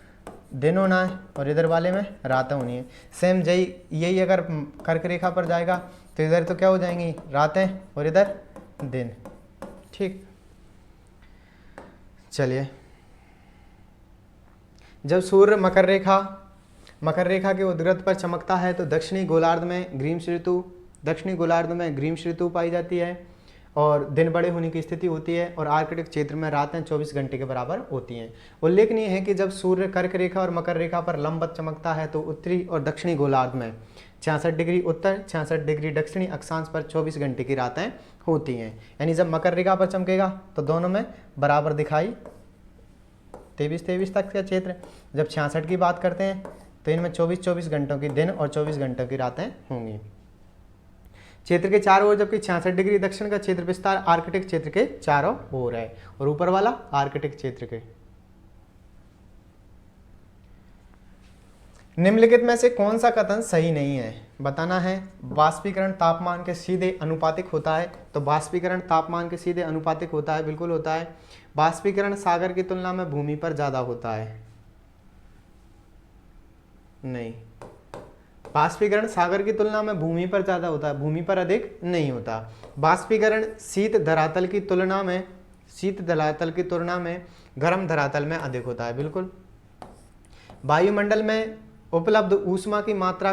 S1: दिन होना है और इधर वाले में रातें होनी है। सेम यही अगर कर्क रेखा पर जाएगा तो इधर तो क्या हो जाएंगी, रातें और इधर दिन। ठीक, चलिए, जब सूर्य मकर रेखा के उद्गृत पर चमकता है तो दक्षिणी गोलार्ध में ग्रीष्म ऋतु पाई जाती है और दिन बड़े होने की स्थिति होती है और आर्कटिक क्षेत्र में रातें 24 घंटे के बराबर होती हैं। उल्लेखनीय है कि जब सूर्य कर्क रेखा और मकर रेखा पर लंबवत चमकता है तो उत्तरी और दक्षिणी गोलार्ध में 66 डिग्री उत्तर 66 डिग्री दक्षिणी अक्षांश पर 24 घंटे की रातें होती हैं। यानी जब मकर रेखा पर चमकेगा तो दोनों में बराबर दिखाई 23 तक का क्षेत्र। जब 66 की बात करते हैं तो इनमें 24 घंटों की दिन और 24 घंटों की रातें होंगी। क्षेत्र के चारों ओर, जबकि 66 डिग्री दक्षिण का क्षेत्र विस्तार आर्कटिक क्षेत्र के चारों ओर है और ऊपर वाला आर्कटिक क्षेत्र के। निम्नलिखित में से कौन सा कथन सही नहीं है, बताना है। वाष्पीकरण तापमान के सीधे अनुपातिक होता है, तो वाष्पीकरण तापमान के सीधे अनुपातिक होता है, बिल्कुल होता है। वाष्पीकरण सागर की तुलना में भूमि पर ज्यादा होता है, नहीं। वाष्पीकरण सागर की तुलना में भूमि पर ज्यादा होता है, भूमि पर अधिक नहीं होता। वाष्पीकरण शीत धरातल की तुलना में गर्म धरातल में अधिक होता है, बिल्कुल। वायुमंडल में उपलब्ध ऊष्मा की मात्रा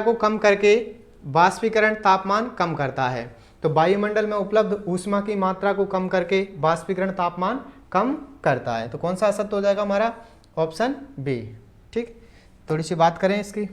S1: को कम करके वाष्पीकरण तापमान कम करता है। तो वायुमंडल में उपलब्ध ऊष्मा की मात्रा को कम करके वाष्पीकरण तापमान कम करता है। तो कौन सा सत्य हो जाएगा हमारा, ऑप्शन बी। ठीक, थोड़ी सी बात करें इसकी।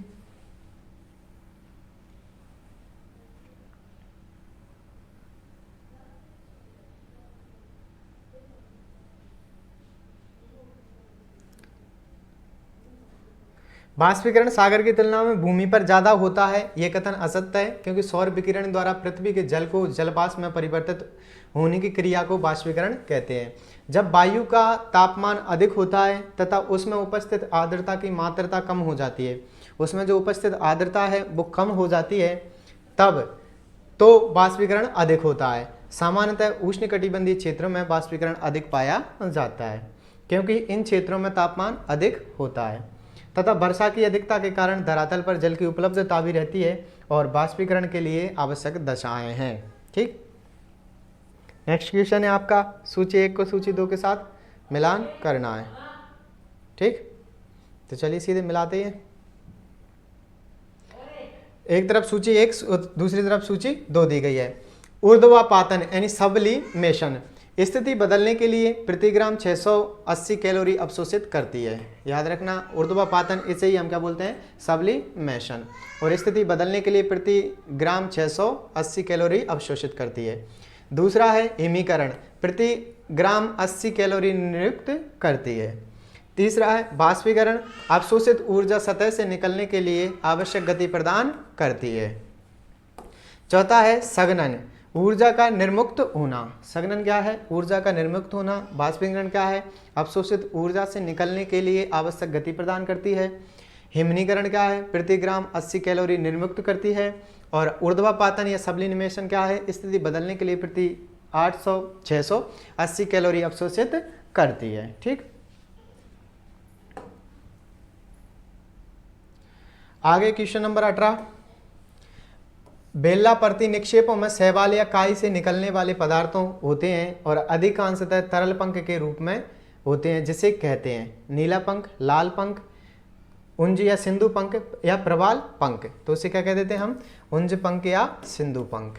S1: वाष्पीकरण सागर की तुलना में भूमि पर ज्यादा होता है, यह कथन असत्य है, क्योंकि सौर विकिरण द्वारा पृथ्वी के जल को जलवाष्प में परिवर्तित होने की क्रिया को वाष्पीकरण कहते हैं। जब वायु का तापमान अधिक होता है तथा उसमें उपस्थित आर्द्रता की मात्रा कम हो जाती है, उसमें जो उपस्थित आर्द्रता है वो कम हो जाती है, तब तो वाष्पीकरण अधिक होता है। सामान्यतः उष्णकटिबंधीय क्षेत्रों में वाष्पीकरण अधिक पाया जाता है, क्योंकि इन क्षेत्रों में तापमान अधिक होता है तथा वर्षा की अधिकता के कारण धरातल पर जल की उपलब्धता भी रहती है और वाष्पीकरण के लिए आवश्यक दशाएं हैं। ठीक, नेक्स्ट क्वेश्चन है आपका, सूची 1 को सूची 2 के साथ मिलान करना है। ठीक, तो चलिए सीधे मिलाते हैं। एक तरफ सूची 1, दूसरी तरफ सूची 2 दी गई है। ऊर्ध्वापातन यानी सबलिमेशन स्थिति बदलने के लिए प्रति ग्राम 680 कैलोरी अवशोषित करती है। याद रखना, ऊर्ध्वापातन इसे ही हम क्या बोलते हैं, सबलिमेशन। और स्थिति बदलने के लिए प्रति ग्राम 680 कैलोरी अवशोषित करती है। दूसरा है हिमीकरण, प्रति ग्राम 80 कैलोरी नियुक्त करती है। तीसरा है बाष्पीकरण, अवशोषित ऊर्जा सतह से निकलने के लिए आवश्यक गति प्रदान करती है। चौथा है संघनन, ऊर्जा का निर्मुक्त होना। संघनन क्या है, ऊर्जा का निर्मुक्त होना। बाष्पीकरण क्या है, अवशोषित ऊर्जा से निकलने के लिए आवश्यक गति प्रदान करती है। हिमनीकरण क्या है, प्रति ग्राम 80 कैलोरी निर्मुक्त करती है। और ऊर्ध्वापातन या सबलिमेशन क्या है, स्थिति बदलने के लिए प्रति 680 कैलोरी अवशोषित करती है। ठीक, आगे क्वेश्चन नंबर 18, बेल्ला प्रति निक्षेपों में शैवाल या काई से निकलने वाले पदार्थों होते हैं और अधिकांशतः तरल पंख के रूप में होते हैं, जिसे कहते हैं नीला पंख, लाल पंख, उंज या सिंधु पंख या प्रवाल पंख, तो उसे क्या कह देते हैं हम, उंज पंख या सिंधु पंख।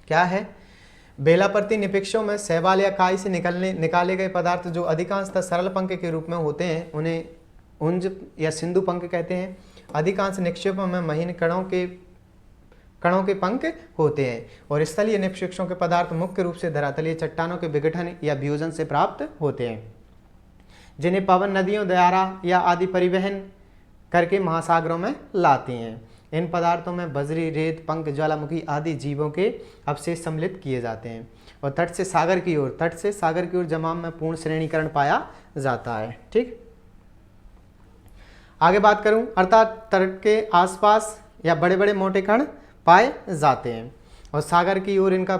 S1: क्या है, बेलाप्रति निपिक्षों में शैवाल या काई से निकाले गए पदार्थ जो अधिकांशतः सरल पंख के रूप में होते हैं उन्हें उंज या सिंधु पंख कहते हैं। अधिकांश निक्षेपों में महीन कणों के पंख होते हैं और स्थलीय निक्षेपों के पदार्थ मुख्य रूप से धरातलीय चट्टानों के विघटन या वियोजन से प्राप्त होते हैं, जिन्हें पवन नदियों द्वारा या आदि परिवहन करके महासागरों में लाती हैं। इन पदार्थों में बजरी, रेत, पंख, ज्वालामुखी आदि जीवों के अवशेष सम्मिलित किए जाते हैं और तट से सागर की ओर जमाव में पूर्ण श्रेणीकरण पाया जाता है। ठीक, आगे बात करूं, अर्थात तट के आसपास या बड़े बड़े मोटे कण पाए जाते हैं और सागर की ओर इनका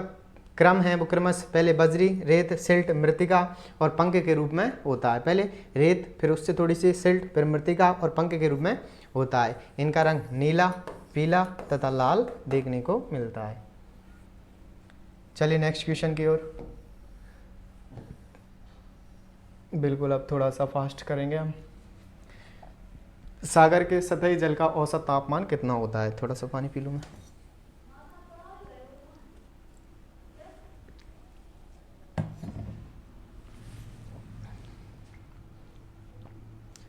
S1: क्रम है वो क्रमश पहले बजरी, रेत, सिल्ट, मृतिका और पंख के रूप में होता है। पहले रेत, फिर उससे थोड़ी सी सिल्ट, फिर मृतिका और पंख के रूप में होता है। इनका रंग नीला, पीला तथा लाल देखने को मिलता है। चलिए नेक्स्ट क्वेश्चन की ओर। बिल्कुल, अब थोड़ा सा फास्ट करेंगे हम। सागर के सतही जल का औसत तापमान कितना होता है? थोड़ा सा पानी पी लूँ मैं।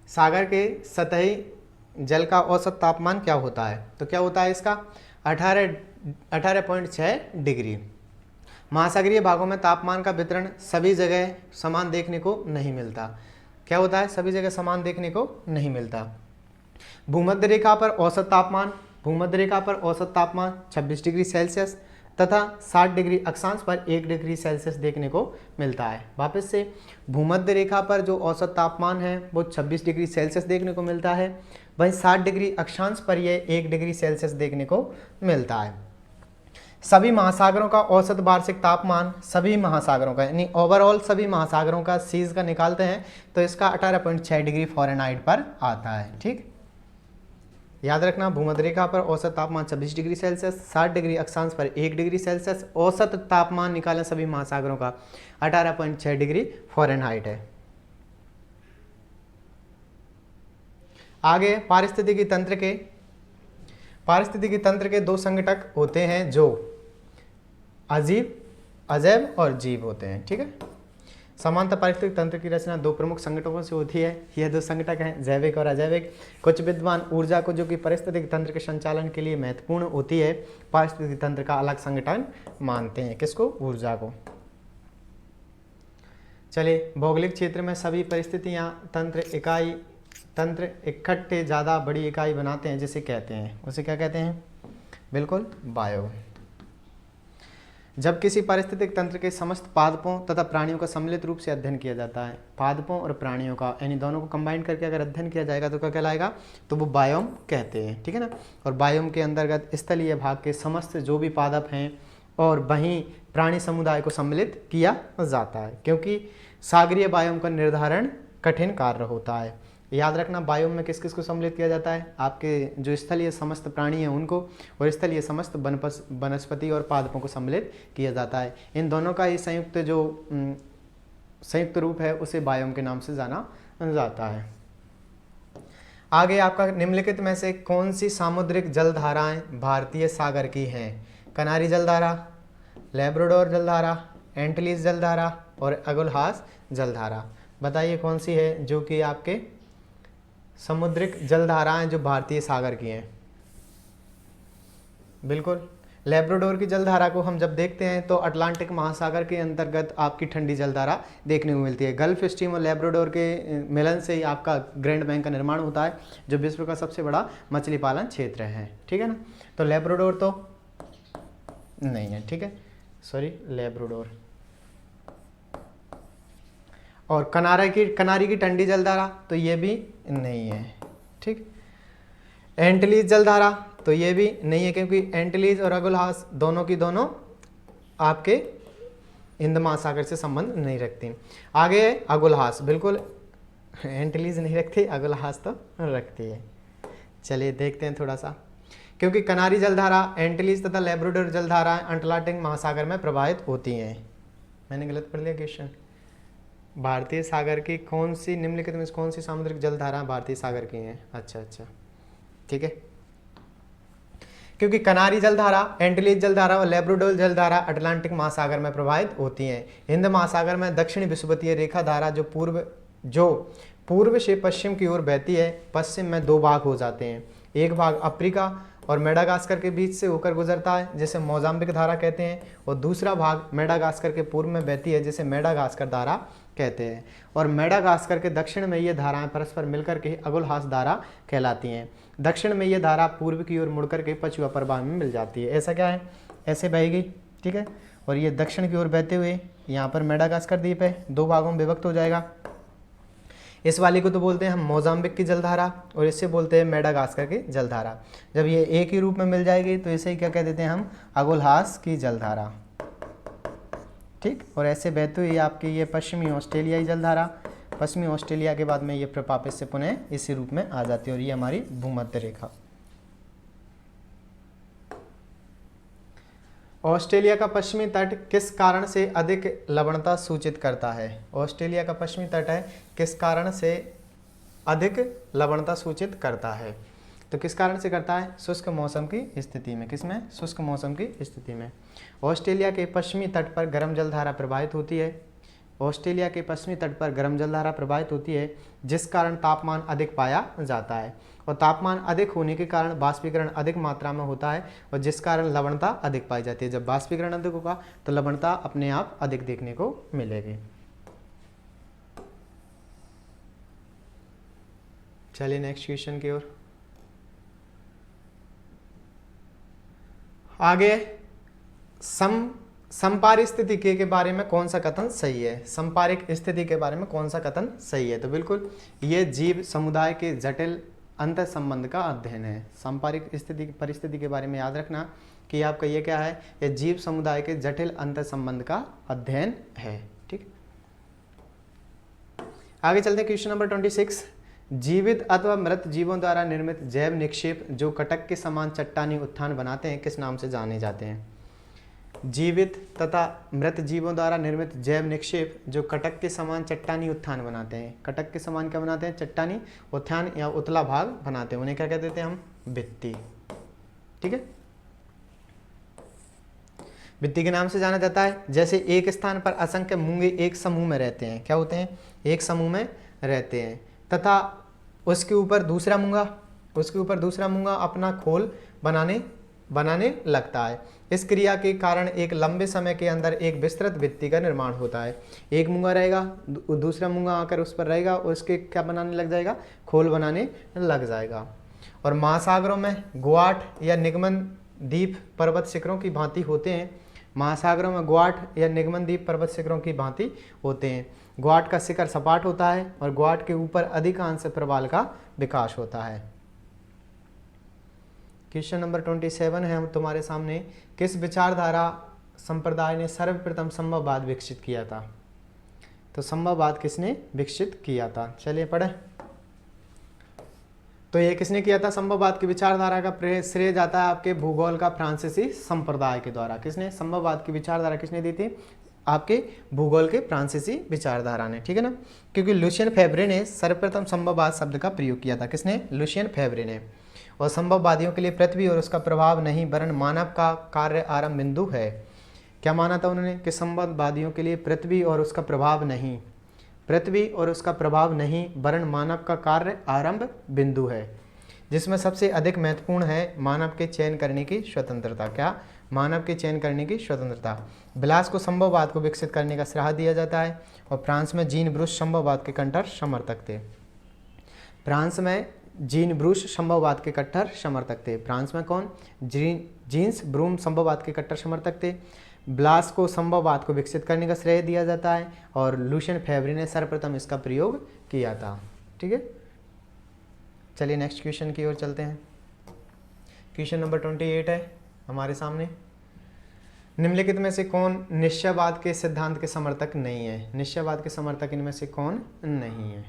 S1: सागर के सतही जल का औसत तापमान क्या होता है? तो क्या होता है इसका 18.6 डिग्री। महासागरीय भागों में तापमान का वितरण सभी जगह समान देखने को नहीं मिलता। क्या होता है? सभी जगह समान देखने को नहीं मिलता। भूमध्य रेखा पर औसत तापमान 26 डिग्री सेल्सियस तथा 60 डिग्री अक्षांश पर 1 डिग्री सेल्सियस देखने को मिलता है। वापस से, भूमध्य रेखा पर जो औसत तापमान है वो 26 डिग्री सेल्सियस देखने को मिलता है, वहीं 60 डिग्री अक्षांश पर यह 1 डिग्री सेल्सियस देखने को मिलता है। सभी महासागरों का औसत वार्षिक तापमान, सभी महासागरों का यानी ओवरऑल सभी महासागरों का सीज का निकालते हैं तो इसका 18.6 डिग्री फ़ारेनहाइट पर आता है। ठीक, याद रखना, भूमध्य रेखा पर औसत तापमान 26 डिग्री सेल्सियस, 60 डिग्री अक्षांश पर 1 डिग्री सेल्सियस, औसत तापमान निकालें सभी महासागरों का 18.6 डिग्री फ़ारेनहाइट है। आगे पारिस्थितिकी तंत्र के दो संघटक होते हैं जो अजैव और जीव होते हैं। ठीक है, समानता पारिस्थितिक तंत्र की रचना दो प्रमुख संगठनों से होती है। यह दो संगठक हैं जैविक और अजैविक। कुछ विद्वान ऊर्जा को, जो कि पारिस्थितिक तंत्र के संचालन के लिए महत्वपूर्ण होती है, पारिस्थितिक तंत्र का अलग संगठन मानते हैं। किसको? ऊर्जा को। चलिए, भौगोलिक क्षेत्र में सभी परिस्थितियां तंत्र इकट्ठे ज़्यादा बड़ी इकाई बनाते हैं, जिसे कहते हैं, उसे क्या कहते हैं? बिल्कुल, बायोम। जब किसी पारिस्थितिक तंत्र के समस्त पादपों तथा प्राणियों का सम्मिलित रूप से अध्ययन किया जाता है, पादपों और प्राणियों का यानी दोनों को कंबाइन करके अगर अध्ययन किया जाएगा तो क्या कहलाएगा? तो वो बायोम कहते हैं। ठीक है ना। और बायोम के अंतर्गत स्थलीय भाग के समस्त जो भी पादप हैं और वहीं प्राणी समुदाय को सम्मिलित किया जाता है, क्योंकि सागरीय बायोम का निर्धारण कठिन कार्य होता है। याद रखना, बायोम में किस किस को सम्मिलित किया जाता है? आपके जो स्थलीय समस्त प्राणी हैं उनको, और स्थलीय समस्त वनस्पति और पादपों को सम्मिलित किया जाता है। इन दोनों का ही संयुक्त रूप है, उसे बायोम के नाम से जाना जाता है। आगे आपका निम्नलिखित में से कौन सी सामुद्रिक जलधाराएं भारतीय सागर की हैं? कनारी जलधारा, लैब्राडोर जलधारा, एंटिलीज जलधारा और अगुलहास जलधारा। बताइए कौन सी है जो कि आपके समुद्रिक जलधाराएं जो भारतीय सागर की हैं? बिल्कुल, लैब्राडोर की जलधारा को हम जब देखते हैं तो अटलांटिक महासागर के अंतर्गत आपकी ठंडी जलधारा देखने को मिलती है। गल्फ स्ट्रीम और लैब्राडोर के मिलन से ही आपका ग्रैंड बैंक का निर्माण होता है, जो विश्व का सबसे बड़ा मछली पालन क्षेत्र है। ठीक है ना। तो लैब्राडोर तो नहीं है। ठीक है, सॉरी, लैब्राडोर। और कनारी की ठंडी जलधारा तो ये भी नहीं है। ठीक, एंटिलीज जलधारा तो ये भी नहीं है, क्योंकि एंटिलीज और अगुलहास दोनों की दोनों आपके हिंद महासागर से संबंध नहीं रखती। आगे अगुलहास, बिल्कुल एंटिलीज नहीं रखती, अगुलहास तो रखती है। चलिए देखते हैं थोड़ा सा, क्योंकि कनारी जलधारा, एंटिलीज तथा लैब्राडोर जलधाराएं अटलांटिक महासागर में प्रवाहित होती हैं। मैंने गलत पढ़ लिया क्वेश्चन? भारतीय सागर की कौन सी निम्नलिखित में से कौन सी सामुद्रिक जलधारा भारतीय सागर की हैं? अच्छा अच्छा, ठीक है। क्योंकि कनारी जलधारा, एंटीलीज जलधारा और लैब्राडोर जलधारा अटलांटिक महासागर में प्रवाहित होती हैं। हिंद महासागर में दक्षिण विषुवतीय रेखा धारा जो पूर्व से पश्चिम की ओर बहती है, पश्चिम में दो भाग हो जाते हैं। एक भाग अफ्रीका और मेडागास्कर के बीच से होकर गुजरता है, जिसे मोजाम्बिक धारा कहते हैं, और दूसरा भाग मेडागास्कर के पूर्व में बहती है, जिसे मेडागास्कर धारा कहते हैं। और मेडागास्कर के दक्षिण में ये धाराएं परस्पर मिलकर के अगुलहास धारा कहलाती हैं। दक्षिण में ये धारा पूर्व की ओर मुड़कर के पछुआ प्रवाह में मिल जाती है। ऐसा क्या है, ऐसे बहेगी, ठीक है। और ये दक्षिण की ओर बहते हुए यहाँ पर मेडागास्कर द्वीप है, दो भागों में विभक्त हो जाएगा। इस वाली को तो बोलते हैं हम मोजाम्बिक की जलधारा और इससे बोलते हैं मेडागास्कर की जलधारा। जब ये एक ही रूप में मिल जाएगी तो इसे क्या कह देते हैं हम, अगुलहास की जलधारा, ठीक। और ऐसे बहते हुए आपकी ये पश्चिमी ऑस्ट्रेलियाई जलधारा, पश्चिमी ऑस्ट्रेलिया के बाद में ये प्रपापित से पुनः इसी रूप में आ जाती है, और ये हमारी भूमध्य रेखा। ऑस्ट्रेलिया का पश्चिमी तट किस कारण से अधिक लवणता सूचित करता है? ऑस्ट्रेलिया का पश्चिमी तट है, किस कारण से अधिक लवणता सूचित करता है? तो किस कारण से करता है? शुष्क मौसम की स्थिति में। किसमें? शुष्क मौसम की स्थिति में। ऑस्ट्रेलिया के पश्चिमी तट पर गर्म जलधारा प्रवाहित होती है। ऑस्ट्रेलिया के पश्चिमी तट पर गर्म जलधारा प्रवाहित होती है, जिस कारण तापमान अधिक पाया जाता है, और तापमान अधिक होने के कारण बाष्पीकरण अधिक मात्रा में होता है, और जिस कारण लवणता अधिक पाई जाती है। जब बाष्पीकरण अधिक होगा तो लवणता अपने आप अधिक देखने को मिलेगी। चलिए नेक्स्ट क्वेश्चन की ओर आगे। संपारिस्थितिकी के बारे में कौन सा कथन सही है? संपारिक स्थिति के बारे में कौन सा कथन सही है? तो बिल्कुल ये जीव समुदाय के जटिल अंतर संबंध का अध्ययन है। संपारिक स्थिति परिस्थिति के बारे में याद रखना कि आपका ये क्या है, ये जीव समुदाय के जटिल अंतर संबंध का अध्ययन है, ठीक। आगे चलते हैं क्वेश्चन नंबर 26। जीवित अथवा मृत जीवों द्वारा निर्मित जैव निक्षेप जो कटक के समान चट्टानी उत्थान बनाते हैं, किस नाम से जाने जाते हैं? जीवित तथा मृत जीवों द्वारा निर्मित जैव निक्षेप जो कटक के समान चट्टानी उत्थान बनाते हैं। कटक के समान क्या बनाते हैं? चट्टानी उत्थान या उतला भाग बनाते हैं, उन्हें क्या कह देते हैं हम? भित्ति, ठीक है। भित्ति के नाम से जाना जाता है। जैसे एक स्थान पर असंख्य मूंगे एक समूह में रहते हैं, क्या होते हैं? एक समूह में रहते हैं, तथा उसके ऊपर दूसरा मूंगा अपना खोल बनाने लगता है। इस क्रिया के कारण एक लंबे समय के अंदर एक विस्तृत भित्ति का निर्माण होता है। एक मूंगा रहेगा, दूसरा मूंगा आकर उस पर रहेगा और उसके क्या बनाने लग जाएगा? खोल बनाने लग जाएगा। और महासागरों में ग्वाट या निगमन द्वीप पर्वत शिखरों की भांति होते हैं। महासागरों में ग्वाट या निगमन द्वीप पर्वत शिखरों की भांति होते हैं। ग्वाट का शिखर सपाट होता है और ग्वाट के ऊपर अधिकांश प्रवाल का विकास होता है। क्वेश्चन नंबर 27 है हम तुम्हारे सामने। किस विचारधारा संप्रदाय ने सर्वप्रथम संभववाद विकसित किया था? तो संभववाद किसने विकसित किया था? चलिए पढ़े। तो ये किसने किया था? संभववाद की विचारधारा का श्रेय जाता है आपके भूगोल का फ्रांसीसी संप्रदाय के द्वारा। किसने संभववाद की विचारधारा किसने दी थी? आपके भूगोल के फ्रांसीसी विचारधारा ने, ठीक है ना। क्योंकि लुशियन फेब्रे ने सर्वप्रथम संभववाद शब्द का प्रयोग किया था। किसने? लुशियन फेब्रे ने। और संभववादियों के लिए पृथ्वी और उसका प्रभाव नहीं वरन मानव का कार्य आरंभ बिंदु है। क्या माना था उन्होंने? कि संभववादियों के लिए पृथ्वी और उसका प्रभाव नहीं वरन मानव का कार्य आरंभ बिंदु है, जिसमें सबसे अधिक महत्वपूर्ण है मानव के चयन करने की स्वतंत्रता। क्या? मानव के चयन करने की स्वतंत्रता। ब्लास को संभववाद को विकसित करने का श्रेय दिया जाता है। और फ्रांस में जीन ब्रूस संभववाद के कट्टर समर्थक थे। फ्रांस में कौन? जीन्स ब्रूम संभववाद के कट्टर समर्थक थे। ब्लास को संभववाद को विकसित करने का श्रेय दिया जाता है और लुशियन फेब्रे ने सर्वप्रथम इसका प्रयोग किया था, ठीक है। चलिए नेक्स्ट क्वेश्चन की ओर चलते हैं। क्वेश्चन नंबर 28 है हमारे सामने। निम्नलिखित में से कौन निश्चयवाद के सिद्धांत के समर्थक नहीं है? निश्चयवाद के समर्थक इनमें से कौन नहीं है?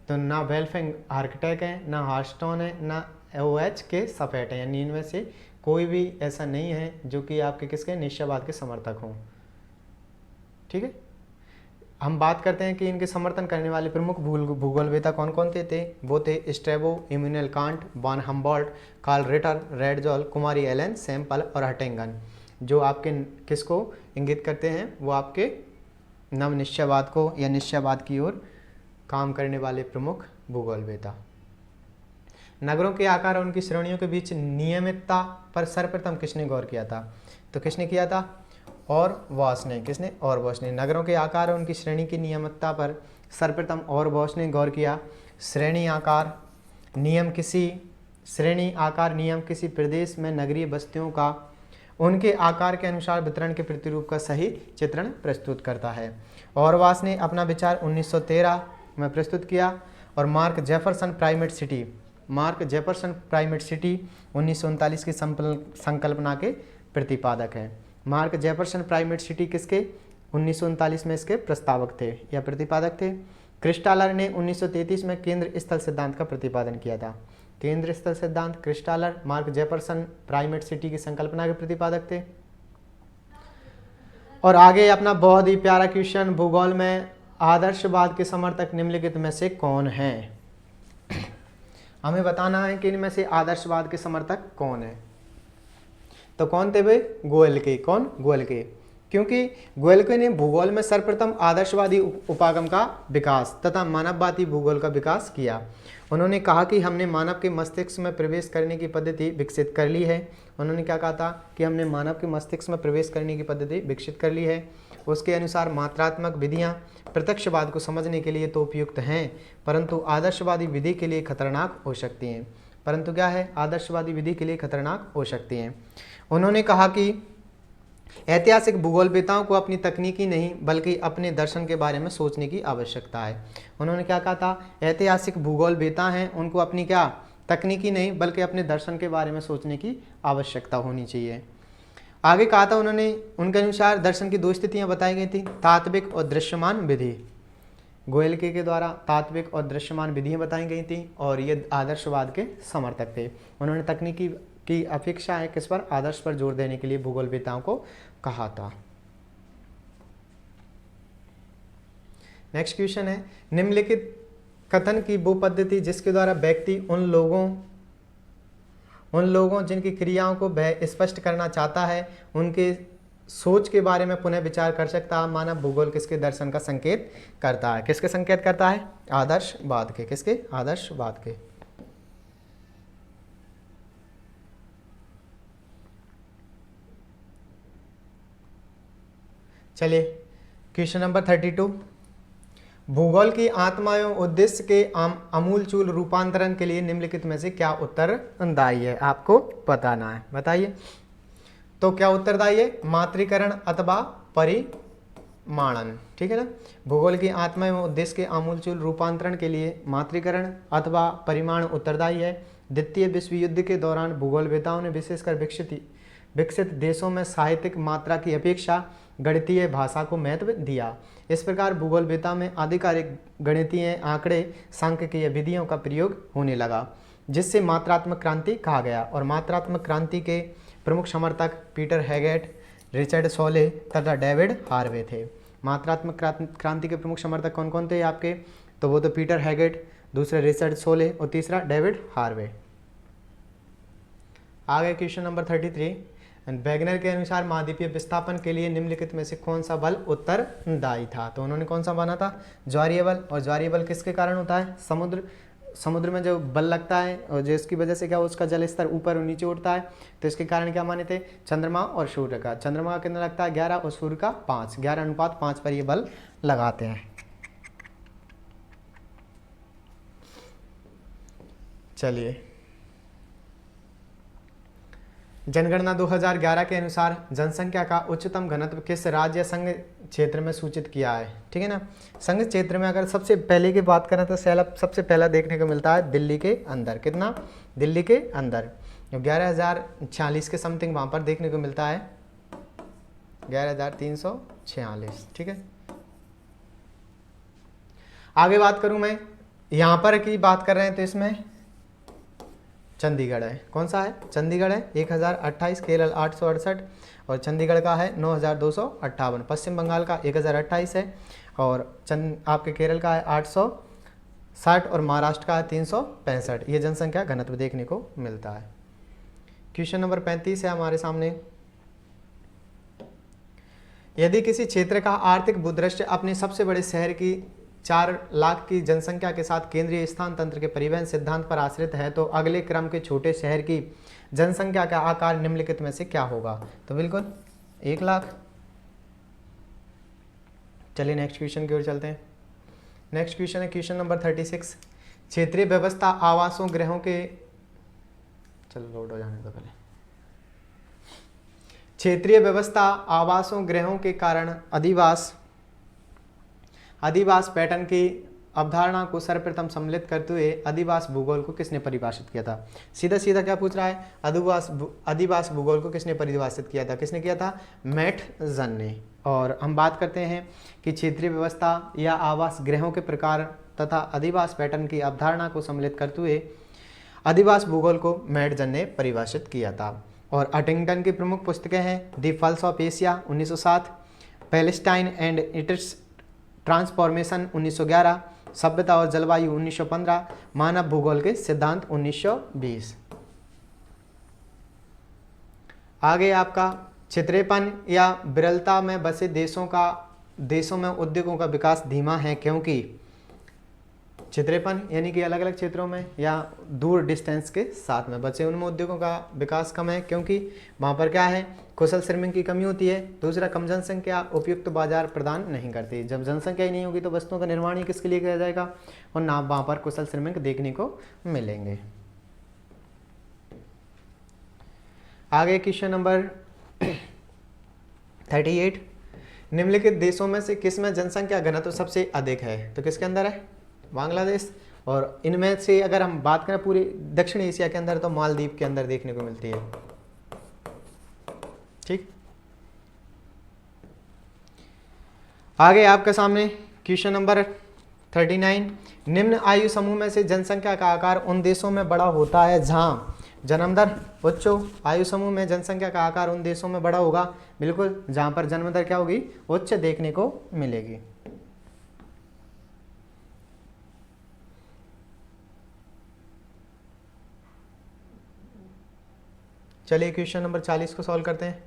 S1: तो ना वेल्फिंग आर्किटेक्ट है, ना हार्स्टोन है, ना OH के सफेट है, यानी इनमें से कोई भी ऐसा नहीं है जो कि आपके किसके निश्चयवाद के समर्थक हों, ठीक है। हम बात करते हैं कि इनके समर्थन करने वाले प्रमुख भूगोलवेता कौन कौन थे। वो थे Strabo, Immanuel Kant, von Humboldt, Carl Ritter, Ratzel, कुमारी एलन, सैम्पल और हटिंगन, जो आपके किसको इंगित करते हैं, वो आपके नवनिश्चयवाद को या निश्चयवाद की ओर काम करने वाले प्रमुख भूगोलवेता। नगरों के आकार और उनकी श्रेणियों के बीच नियमितता पर सर्वप्रथम किसने गौर किया था? तो किसने किया था? ऑरबॉस ने। किसने? ऑरबॉस ने। नगरों के आकार और उनकी श्रेणी की नियमितता पर सर्वप्रथम ऑरबॉस ने गौर किया। श्रेणी आकार नियम किसी प्रदेश में नगरीय बस्तियों का उनके आकार के अनुसार वितरण के प्रतिरूप का सही चित्रण प्रस्तुत करता है। ऑरबॉस ने अपना विचार 1913 में प्रस्तुत किया और मार्क जेफरसन प्राइमेट सिटी 1939 की संकल्पना के प्रतिपादक है। मार्क जेफरसन प्राइमेट सिटी किसके 1939 में इसके प्रस्तावक थे या प्रतिपादक थे। क्रिस्टालर ने 1933 में केंद्र स्थल सिद्धांत का प्रतिपादन किया था। केंद्र स्थल सिद्धांत क्रिस्टालर, मार्क जेफरसन प्राइमेट सिटी की संकल्पना के प्रतिपादक थे। और आगे अपना बहुत ही प्यारा क्वेश्चन, भूगोल में आदर्शवाद के समर्थक निम्नलिखित में से कौन हैं? हमें बताना है कि इनमें से आदर्शवाद के समर्थक कौन है। तो कौन थे वे? गोएल्के। कौन? गोएल्के। क्योंकि गोएल्के ने भूगोल में सर्वप्रथम आदर्शवादी उपागम का विकास तथा मानववादी भूगोल का विकास किया। उन्होंने कहा कि हमने मानव के मस्तिष्क में प्रवेश करने की पद्धति विकसित कर ली है। उन्होंने क्या कहा था कि हमने मानव के मस्तिष्क में प्रवेश करने की पद्धति विकसित कर ली है। उसके अनुसार मात्रात्मक विधियां प्रत्यक्षवाद को समझने के लिए तो उपयुक्त हैं, परंतु आदर्शवादी विधि के लिए खतरनाक हो सकती हैं। परंतु क्या है? आदर्शवादी विधि के लिए खतरनाक हो सकती हैं। उन्होंने कहा कि ऐतिहासिक भूगोलवेताओं को अपनी तकनीकी नहीं बल्कि अपने दर्शन के बारे में सोचने की आवश्यकता है। उन्होंने क्या कहा था? ऐतिहासिक भूगोलवेता हैं, उनको अपनी क्या तकनीकी नहीं बल्कि अपने दर्शन के बारे में सोचने की आवश्यकता होनी चाहिए। आगे कहा था उन्होंने, उनके अनुसार दर्शन की दो स्थितियां बताई गई थी, तात्विक और दृश्यमान विधि। गोएल्के के द्वारा तात्विक और दृश्यमान विधियां बताई गई थी और ये आदर्शवाद के समर्थक थे। उन्होंने तकनीकी की अपेक्षा है किस पर? आदर्श पर जोर देने के लिए भूगोलवेताओं को कहा था। नेक्स्ट क्वेश्चन है, निम्नलिखित कथन की वो पद्धति जिसके द्वारा व्यक्ति उन लोगों जिनकी क्रियाओं को वह स्पष्ट करना चाहता है उनके सोच के बारे में पुनः विचार कर सकता है। मानव भूगोल किसके दर्शन का संकेत करता है? किसके संकेत करता है? आदर्शवाद के। किसके? आदर्शवाद के। चलिए क्वेश्चन नंबर 32, भूगोल की आत्मा एवं उद्देश्य के आमूलचूल रूपांतरण के लिए निम्नलिखित में से क्या उत्तरदायी है? आपको बताना है। बताइए तो क्या उत्तरदायी है? मात्रीकरण अथवा परिमाणन। ठीक है ना। भूगोल की आत्मा एवं उद्देश्य के आमूलचूल रूपांतरण के लिए मात्रीकरण अथवा परिमाण उत्तरदायी है। द्वितीय विश्व युद्ध के दौरान भूगोलवेताओं ने विशेषकर विकसित देशों में साहित्यिक मात्रा की अपेक्षा गणितीय भाषा को महत्व दिया। इस प्रकार भूगोलवेता में आधिकारिक गणितीय आंकड़े सांख्यिकीय विधियों का प्रयोग होने लगा, जिससे मात्रात्मक क्रांति कहा गया। और मात्रात्मक क्रांति के प्रमुख समर्थक पीटर हैगेट, रिचर्ड सोले तथा डेविड हार्वे थे। मात्रात्मक क्रांति के प्रमुख समर्थक कौन कौन थे आपके? तो वो तो पीटर हैगेट, दूसरे रिचर्ड सोले और तीसरा डेविड हार्वे। आगे क्वेश्चन नंबर 33, वैगनर के अनुसार महाद्वीपीय विस्थापन के लिए निम्नलिखित में से कौन सा बल उत्तरदायी था? तो उन्होंने कौन सा माना था? ज्वारीय बल। और ज्वारीय बल किसके कारण होता है? समुद्र में जो बल लगता है और जिसकी वजह से क्या उसका जल स्तर ऊपर और नीचे उठता है, तो इसके कारण क्या माने थे? चंद्रमा और सूर्य का। चंद्रमा का कितना लगता है? 11 और सूर्य का 5, 11:5 पर ये बल लगाते हैं। चलिए, जनगणना 2011 के अनुसार जनसंख्या का उच्चतम घनत्व किस राज्य संघ क्षेत्र में सूचित किया है? ठीक है ना। संघ क्षेत्र में अगर सबसे पहले की बात करें तो सबसे पहला देखने को मिलता है दिल्ली के अंदर। कितना? दिल्ली के अंदर 11,046 के समथिंग वहाँ पर देखने को मिलता है, 11,346। ठीक है। आगे बात करूँ मैं, यहाँ पर की बात कर रहे हैं तो इसमें चंडीगढ़ है। कौन सा है? चंडीगढ़ है 1028, केरल 868 और चंडीगढ़ का है 9258। पश्चिम बंगाल का 1028 है और आपके केरल का है 860 और महाराष्ट्र का है 365। ये जनसंख्या घनत्व देखने को मिलता है। क्वेश्चन नंबर 35 है हमारे सामने। यदि किसी क्षेत्र का आर्थिक भूदृश्य अपने सबसे बड़े शहर की 4 लाख की जनसंख्या के साथ केंद्रीय स्थान तंत्र के परिवहन सिद्धांत पर आश्रित है तो अगले क्रम के छोटे शहर की जनसंख्या का आकार निम्नलिखित में से क्या होगा? तो बिल्कुल 1 लाख। चलिए नेक्स्ट क्वेश्चन की ओर चलते हैं। नेक्स्ट क्वेश्चन है क्वेश्चन नंबर 36। क्षेत्रीय व्यवस्था आवासों गृहों के, चलो लोड हो जाने दो पहले। क्षेत्रीय व्यवस्था आवासों गृहों के कारण अधिवास पैटर्न की अवधारणा को सर्वप्रथम सम्मिलित करते हुए अधिवास भूगोल को किसने परिभाषित किया था? सीधा सीधा क्या पूछ रहा है? अधिवास भूगोल को किसने परिभाषित किया था? किसने किया था? मैटजन ने। और हम बात करते हैं कि क्षेत्रीय व्यवस्था या आवास गृहों के प्रकार तथा अधिवास पैटर्न की अवधारणा को सम्मिलित करते हुए अधिवास भूगोल को मैटजन ने परिभाषित किया था। और हंटिंगटन की प्रमुख पुस्तकें हैं the falls of Asia 1907, Palestine and its transformation 1911, सभ्यता और जलवायु 1915, मानव भूगोल के सिद्धांत 1920। आगे आपका क्षेत्रेपन या विरलता में बसे देशों में उद्योगों का विकास धीमा है क्योंकि क्षेत्रेपन यानी कि अलग अलग क्षेत्रों में या दूर डिस्टेंस के साथ में बचे उनमें उद्योगों का विकास कम है क्योंकि वहाँ पर क्या है? कुशल श्रमिक की कमी होती है। दूसरा, कम जनसंख्या उपयुक्त बाजार प्रदान नहीं करती। जब जनसंख्या ही नहीं होगी तो वस्तुओं का निर्माण ही किसके लिए किया जाएगा? और ना वहाँ पर कुशल श्रमिक देखने को मिलेंगे। आगे क्वेश्चन नंबर 38। निम्नलिखित देशों में से किस में जनसंख्या घनत्व सबसे अधिक है? तो किसके अंदर है? बांग्लादेश। और इनमें से अगर हम बात करें पूरे दक्षिण एशिया के अंदर तो मालदीव के अंदर देखने को मिलती है। ठीक, आगे आपके सामने क्वेश्चन नंबर 39। निम्न आयु समूह में से जनसंख्या का आकार उन देशों में बड़ा होता है जहां जन्म दर उच्च हो। आयु समूह में जनसंख्या का आकार उन देशों में बड़ा होगा बिल्कुल जहां पर जन्म दर क्या होगी? उच्च देखने को मिलेगी। चलिए क्वेश्चन नंबर 40 को सॉल्व करते हैं।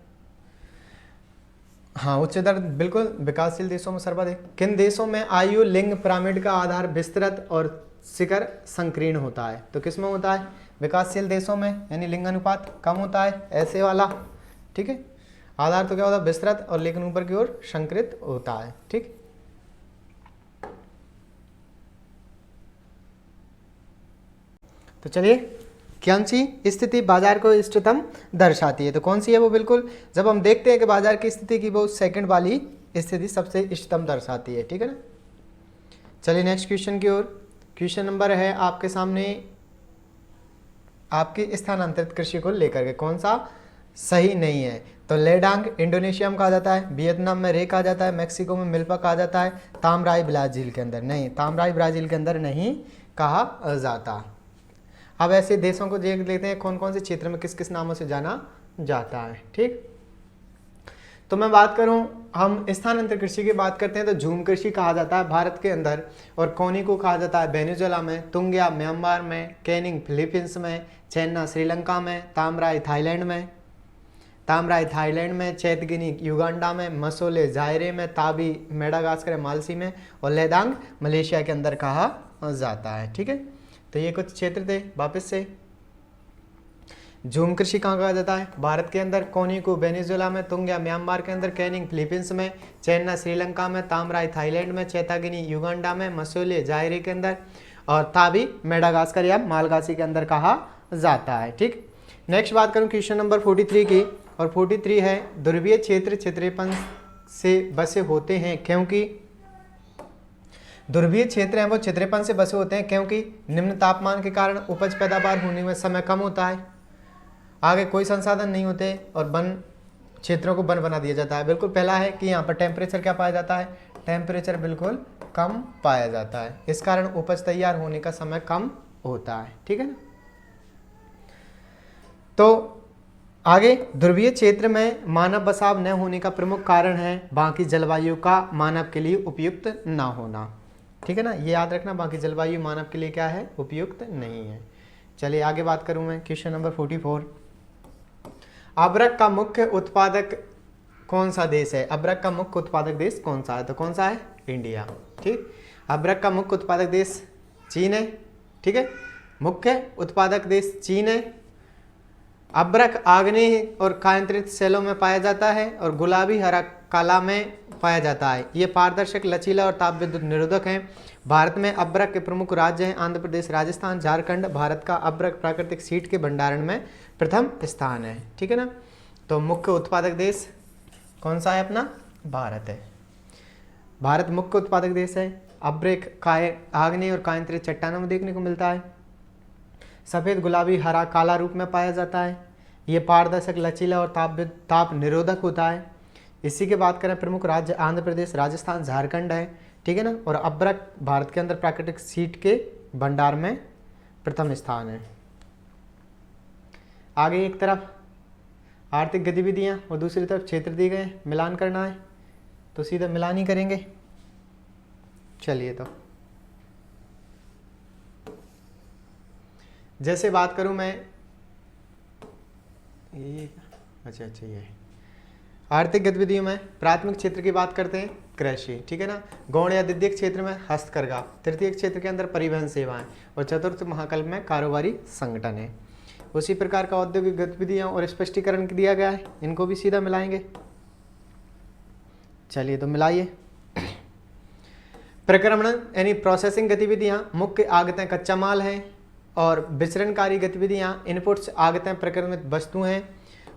S1: हाँ, उच्च दर बिल्कुल विकासशील देशों में सर्वाधिक। किन देशों में आयु लिंग पिरामिड का आधार विस्तृत और शिखर संकीर्ण होता है? तो किस में होता है? विकासशील देशों में, यानी लिंग अनुपात कम होता है ऐसे वाला। ठीक है, आधार तो क्या होता है? विस्तृत और लेकिन ऊपर की ओर संकीर्ण होता है। ठीक, तो चलिए कौन सी स्थिति बाजार को इष्टतम दर्शाती है? तो कौन सी है वो? बिल्कुल जब हम देखते हैं कि बाजार की स्थिति की वो सेकंड वाली स्थिति सबसे इष्टतम दर्शाती है। ठीक है ना। चलिए नेक्स्ट क्वेश्चन की ओर। क्वेश्चन नंबर है आपके सामने आपकी स्थानांतरित कृषि को लेकर के कौन सा सही नहीं है? तो लेडांग इंडोनेशिया में कहा जाता है, वियतनाम में रे कहा जाता है, मैक्सिको में मिल्पा कहा जाता है, तामराई ब्राजील के अंदर नहीं, तामराई ब्राजील के अंदर नहीं कहा जाता। अब ऐसे देशों को देख लेते हैं कौन कौन से क्षेत्र में किस किस नामों से जाना जाता है। ठीक, तो मैं बात करूं, हम स्थानांतरित कृषि की बात करते हैं तो झूम कृषि कहा जाता है भारत के अंदर, और कोनी को कहा जाता है वेनेजुएला में, तुंग्या म्यांमार में, कैनिंग फिलीपींस में, चेन्ना श्रीलंका में, तामराई थाईलैंड में, चैतगिनी युगांडा में, मसोले जायरे में, ताबी मेडागास्कर मालसी में, और लेदांग मलेशिया के अंदर कहा जाता है। ठीक है, तो ये कुछ क्षेत्र थे। वापस से झूम कृषि कहाँ कहा जाता है? भारत के अंदर, कोनी को वेनेजुएला में, तुंग्या म्यांमार के अंदर, कैनिंग फिलीपींस में, चेन्ना श्रीलंका में, तामराई थाईलैंड में, चैतागिनी युगांडा में, मसोले जायरे के अंदर, और ताबी मेडागास्कर या मालगासी के अंदर कहा जाता है। ठीक, नेक्स्ट बात करूँ क्वेश्चन नंबर 43 की, और 43 है ध्रुवीय क्षेत्र क्षेत्रेपन से बसे होते हैं क्योंकि ध्रुवीय क्षेत्र हैं वो क्षेत्रेपन से बसे होते हैं क्योंकि निम्न तापमान के कारण उपज पैदावार होने में समय कम होता है, आगे कोई संसाधन नहीं होते, और वन क्षेत्रों को वन बना दिया जाता है। बिल्कुल पहला है कि यहाँ पर टेम्परेचर क्या पाया जाता है? टेम्परेचर बिल्कुल कम पाया जाता है, इस कारण उपज तैयार होने का समय कम होता है। ठीक है ना। तो आगे, ध्रुवीय क्षेत्र में मानव बसाव न होने का प्रमुख कारण है बाकी जलवायु का मानव के लिए उपयुक्त ना होना। ठीक है ना, ये याद रखना, बाकी जलवायु मानव के लिए क्या है, उपयुक्त नहीं है। चलिए आगे बात करूं मैं, क्वेश्चन नंबर 44। अबरक का मुख्य उत्पादक कौन सा देश है? अबरक का मुख्य उत्पादक देश कौन सा है? तो कौन सा है? इंडिया। ठीक, अबरक का मुख्य उत्पादक देश चीन है। ठीक है, मुख्य उत्पादक देश चीन है। अबरक आग्नेय और कायांतरित सेलों में पाया जाता है और गुलाबी हरा काला में पाया जाता है। ये पारदर्शक, लचीला और ताप विद्युत निरोधक है। भारत में अबरक के प्रमुख राज्य हैं आंध्र प्रदेश, राजस्थान, झारखंड। भारत का अबरक प्राकृतिक सीड के भंडारण में प्रथम स्थान है। ठीक है ना, तो मुख्य उत्पादक देश कौन सा है अपना? भारत है। भारत मुख्य उत्पादक देश है। अबरक आग्नेय और कायांतरित चट्टानों में देखने को मिलता है। सफ़ेद, गुलाबी, हरा, काला रूप में पाया जाता है। ये पारदर्शक, लचीला और ताप निरोधक होता है। इसी के बात करें, प्रमुख राज्य आंध्र प्रदेश, राजस्थान, झारखंड है। ठीक है ना, और अबरक भारत के अंदर प्राकृतिक सीड के भंडार में प्रथम स्थान है। आगे एक तरफ आर्थिक गतिविधियां और दूसरी तरफ क्षेत्र दिए गए, मिलान करना है तो सीधा मिलान ही करेंगे। चलिए, तो जैसे बात करूं मैं, ये अच्छा ये आर्थिक गतिविधियों में प्राथमिक क्षेत्र की बात करते हैं, कृषि। ठीक है ना, गौण या द्वितीयक क्षेत्र में हस्तकरघा, तृतीयक क्षेत्र के अंदर परिवहन सेवाएं और चतुर्थ महाकल्प में कारोबारी संगठन है। उसी प्रकार का औद्योगिक गतिविधियां और स्पष्टीकरण दिया गया है, इनको भी सीधा मिलाएंगे। चलिए, तो मिलाइए। प्रक्रमण यानी प्रोसेसिंग गतिविधियां, मुख्य आगतें कच्चा माल है और विचरणकारी गतिविधियां, इनपुट्स आगतें प्रक्रमित वस्तुएं हैं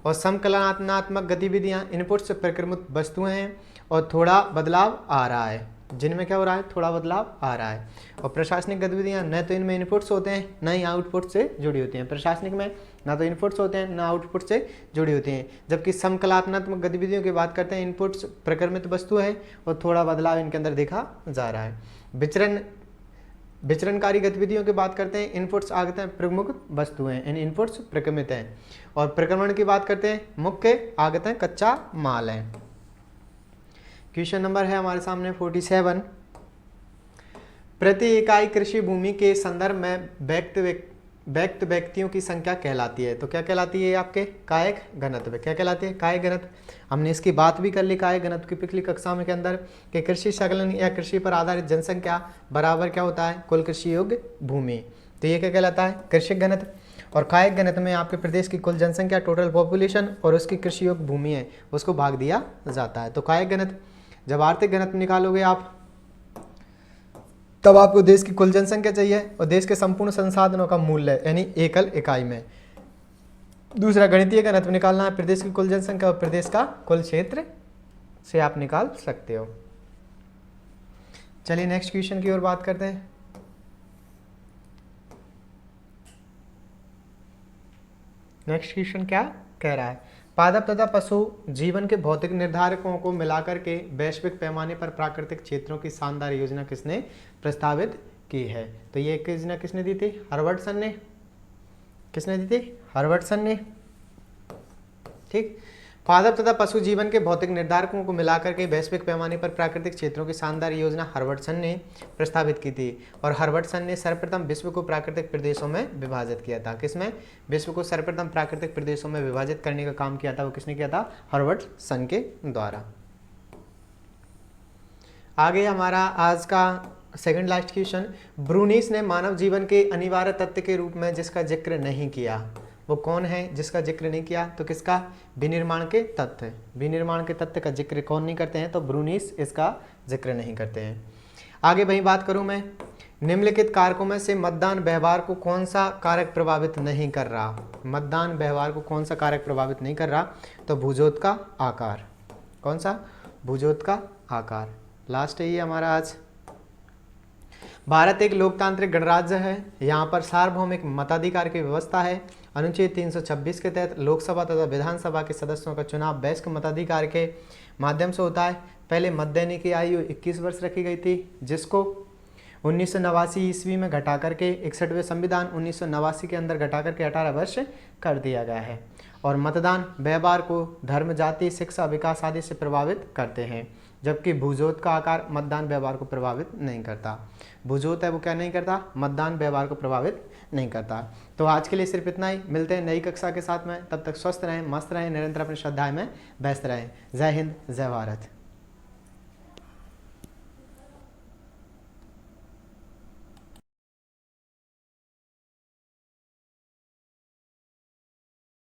S1: और समकलनात्मक गतिविधियां, इनपुट्स प्रक्रमित वस्तुएं हैं और थोड़ा बदलाव आ रहा है। जिनमें क्या हो रहा है? थोड़ा बदलाव आ रहा है। और प्रशासनिक गतिविधियां, न तो इनमें इनपुट्स होते हैं न ही आउटपुट से जुड़ी होती हैं। प्रशासनिक में ना तो इनपुट्स होते हैं न आउटपुट से जुड़ी होती हैं। जबकि समकलनात्मक गतिविधियों की बात करते हैं, इनपुट्स प्रक्रमित वस्तु है और थोड़ा बदलाव इनके अंदर देखा जा रहा है। विचरणकारी गतिविधियों की बात करते हैं, इनपुट्स आगतें प्रमुख वस्तुएं, इन इनपुट्स प्रक्रमित हैं। और प्रक्रमण की बात करते हैं, मुख्य आगतें कच्चा माल है। क्वेश्चन नंबर है हमारे सामने 47। प्रति इकाई कृषि भूमि के संदर्भ में व्यक्तियों की संख्या कहलाती है। तो क्या कहलाती है? आपके कायिक घनत्व। क्या कहलाती है? कायिक घनत्व। हमने इसकी बात भी कर ली कायिक घनत्व की पिछली कक्षा में के अंदर कि कृषि संकलन या कृषि पर आधारित जनसंख्या बराबर क्या होता है? कुल कृषि योग्य भूमि। तो ये क्या कहलाता है? कृषि घनत्व। और कायिक घनत्व में आपके प्रदेश की कुल जनसंख्या, टोटल पॉपुलेशन और उसकी कृषि योग्य भूमि है, उसको भाग दिया जाता है। तो कायिक घनत्व। जब आर्थिक घनत्व निकालोगे आप, तब आपको देश की कुल जनसंख्या चाहिए और देश के संपूर्ण संसाधनों का मूल्य यानी एकल इकाई में। दूसरा गणितीय घनत्व निकालना है, प्रदेश की कुल जनसंख्या और प्रदेश का कुल क्षेत्र से आप निकाल सकते हो। चलिए नेक्स्ट क्वेश्चन की ओर बात करते हैं। नेक्स्ट क्वेश्चन क्या कह रहा है? पादप तथा पशु जीवन के भौतिक निर्धारकों को मिलाकर के वैश्विक पैमाने पर प्राकृतिक क्षेत्रों की शानदार योजना किसने प्रस्तावित की है? तो ये योजना किसने दी थी? हर्बर्टसन ने। किसने दी थी? हर्बर्टसन ने। ठीक, पादप तथा पशु जीवन के भौतिक निर्धारकों को मिलाकर के वैश्विक पैमाने पर प्राकृतिक क्षेत्रों की शानदार योजना हर्बर्टसन ने प्रस्तावित की थी। और हर्बर्टसन ने सर्वप्रथम विश्व को प्राकृतिक प्रदेशों में विभाजित किया था। किसमें? विश्व को सर्वप्रथम प्राकृतिक प्रदेशों में विभाजित करने का काम किया था, वो किसने किया था? हर्बर्टसन के द्वारा। आगे हमारा आज का सेकंड लास्ट क्वेश्चन, ब्रूनीस ने मानव जीवन के अनिवार्य तत्व के रूप में जिसका जिक्र नहीं किया, वो कौन है जिसका जिक्र नहीं किया? तो किसका? विनिर्माण के तत्व। विनिर्माण के तत्व का जिक्र कौन नहीं करते हैं? तो ब्रूनीस इसका जिक्र नहीं करते हैं। आगे वही बात करूं मैं, निम्नलिखित कारकों में से मतदान व्यवहार को कौन सा कारक प्रभावित नहीं कर रहा? मतदान व्यवहार को कौन सा कारक प्रभावित नहीं कर रहा? तो भूजोत का आकार। कौन सा? भूजोत का आकार। लास्ट है ये हमारा आज। भारत एक लोकतांत्रिक गणराज्य है। यहाँ पर सार्वभौमिक मताधिकार की व्यवस्था है। अनुच्छेद 326 के तहत लोकसभा तथा विधानसभा के सदस्यों का चुनाव वयस्क मताधिकार के माध्यम से होता है। पहले मत देने की आयु 21 वर्ष रखी गई थी, जिसको 1989 ईस्वी में घटा करके 61वें संविधान 1989 के अंदर घटा करके 18 वर्ष कर दिया गया है। और मतदान व्यवहार को धर्म, जाति, शिक्षा, विकास आदि से प्रभावित करते हैं, जबकि भूजोत का आकार मतदान व्यवहार को प्रभावित नहीं करता। भूजोत है वो क्या नहीं करता, मतदान व्यवहार को प्रभावित नहीं करता। तो आज के लिए सिर्फ इतना ही, मिलते हैं नई कक्षा के साथ में। तब तक स्वस्थ रहें, मस्त रहें, निरंतर अपने स्वाध्याय में व्यस्त रहें। जय हिंद, जय भारत।